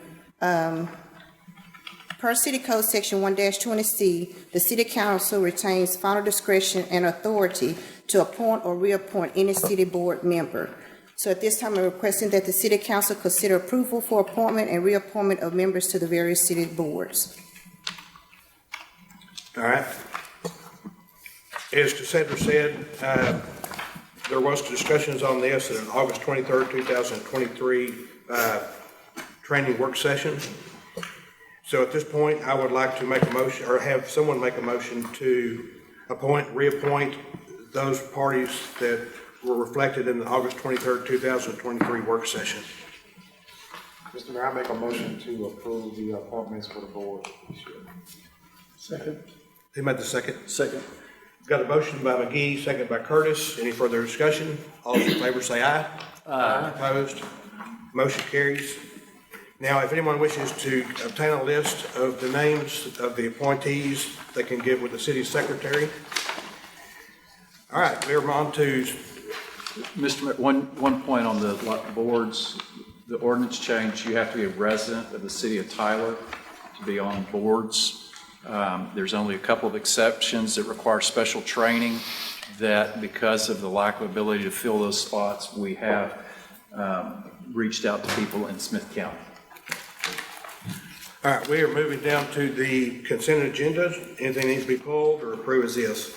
Per City Code Section 1-20C, the City Council retains final discretion and authority to appoint or reappoint any city board member. So at this time, I'm requesting that the City Council consider approval for appointment and reappointment of members to the various city boards. All right. As Cassandra said, there was discussions on this at an August 23rd, 2023 training work session. So at this point, I would like to make a motion, or have someone make a motion to reappoint those parties that were reflected in the August 23rd, 2023 work session. Mr. Mayor, I make a motion to approve the appointments for the board this year. Second. Who made the second? Second. Got a motion by McGee, second by Curtis. Any further discussion? All those in favor say aye. Aye. Opposed? Motion carries. Now, if anyone wishes to obtain a list of the names of the appointees, they can get with the city secretary. All right, we're on to. Mr. Mayor, one point on the boards, the ordinance change, you have to be a resident of the city of Tyler to be on boards. There's only a couple of exceptions that require special training that because of the lack of ability to fill those spots, we have reached out to people in Smith County. All right, we are moving down to the consent agenda. Anything needs to be pulled or approved as is?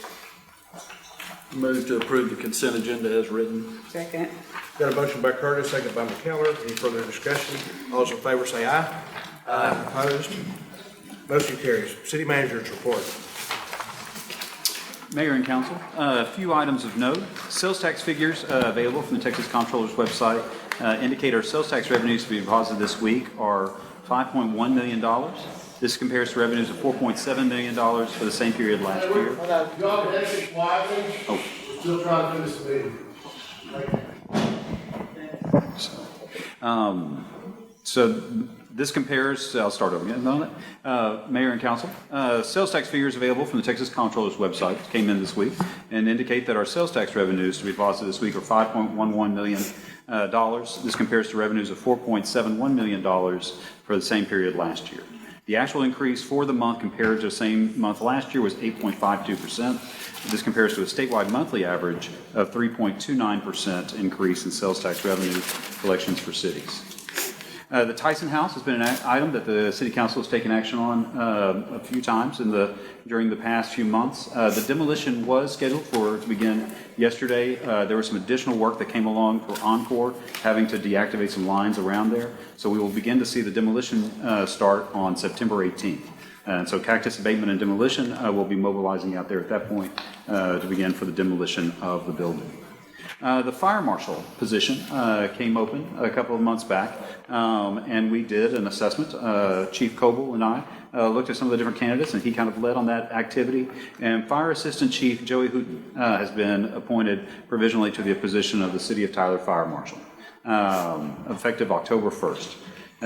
Move to approve the consent agenda as written. Second. Got a motion by Curtis, second by McKellar. Any further discussion? All those in favor say aye. Aye. Opposed? Motion carries. City manager's report. Mayor and council, a few items of note. Sales tax figures available from the Texas Comptroller's website indicate our sales tax revenues to be deposited this week are $5.1 million. This compares to revenues of $4.7 million for the same period last year. Y'all can exit quietly. Oh. We're still trying to finish the meeting. So this compares, I'll start over again on it. Mayor and council, sales tax figures available from the Texas Comptroller's website came in this week and indicate that our sales tax revenues to be deposited this week are $5.11 million. This compares to revenues of $4.71 million for the same period last year. The actual increase for the month compared to the same month last year was 8.52%. This compares to a statewide monthly average of 3.29% increase in sales tax revenue collections for cities. The Tyson House has been an item that the City Council has taken action on a few times during the past few months. The demolition was scheduled to begin yesterday. There was some additional work that came along for Encore, having to deactivate some lines around there. So we will begin to see the demolition start on September 18th. And so Cactus Abatement and Demolition will be mobilizing out there at that point to begin for the demolition of the building. The fire marshal position came open a couple of months back, and we did an assessment. Chief Coble and I looked at some of the different candidates, and he kind of led on that activity. And Fire Assistant Chief Joey Hooten has been appointed provisionally to the position of the City of Tyler Fire Marshal, effective October 1st.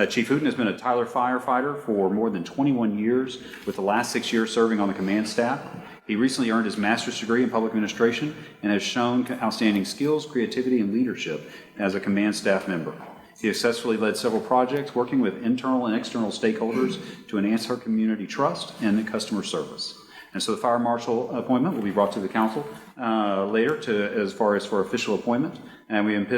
Chief Hooten has been a Tyler firefighter for more than 21 years, with the last 6 years serving on the command staff. He recently earned his master's degree in public administration and has shown outstanding skills, creativity, and leadership as a command staff member. He successfully led several projects working with internal and external stakeholders to enhance our community trust and customer service. And so the fire marshal appointment will be brought to the council later as far as for official appointment. And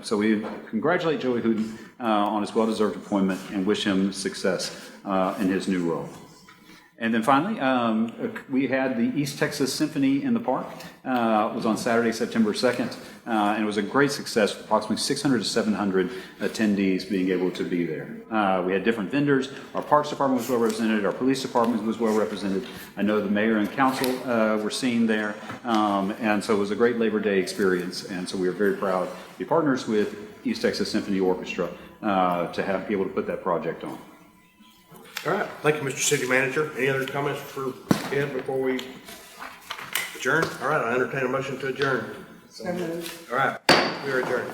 so we congratulate Joey Hooten on his well-deserved appointment and wish him success in his new role. And then finally, we had the East Texas Symphony in the Park. It was on Saturday, September 2nd, and it was a great success with approximately 600 to 700 attendees being able to be there. We had different vendors. Our Parks Department was well represented. Our Police Department was well represented. I know the Mayor and Council were seen there, and so it was a great Labor Day experience, and so we are very proud to be partners with East Texas Symphony Orchestra to be able to put that project on. All right, thank you, Mr. City Manager. Any other comments for Ed before we adjourn? All right, I entertain a motion to adjourn. So moved. All right, we are adjourned.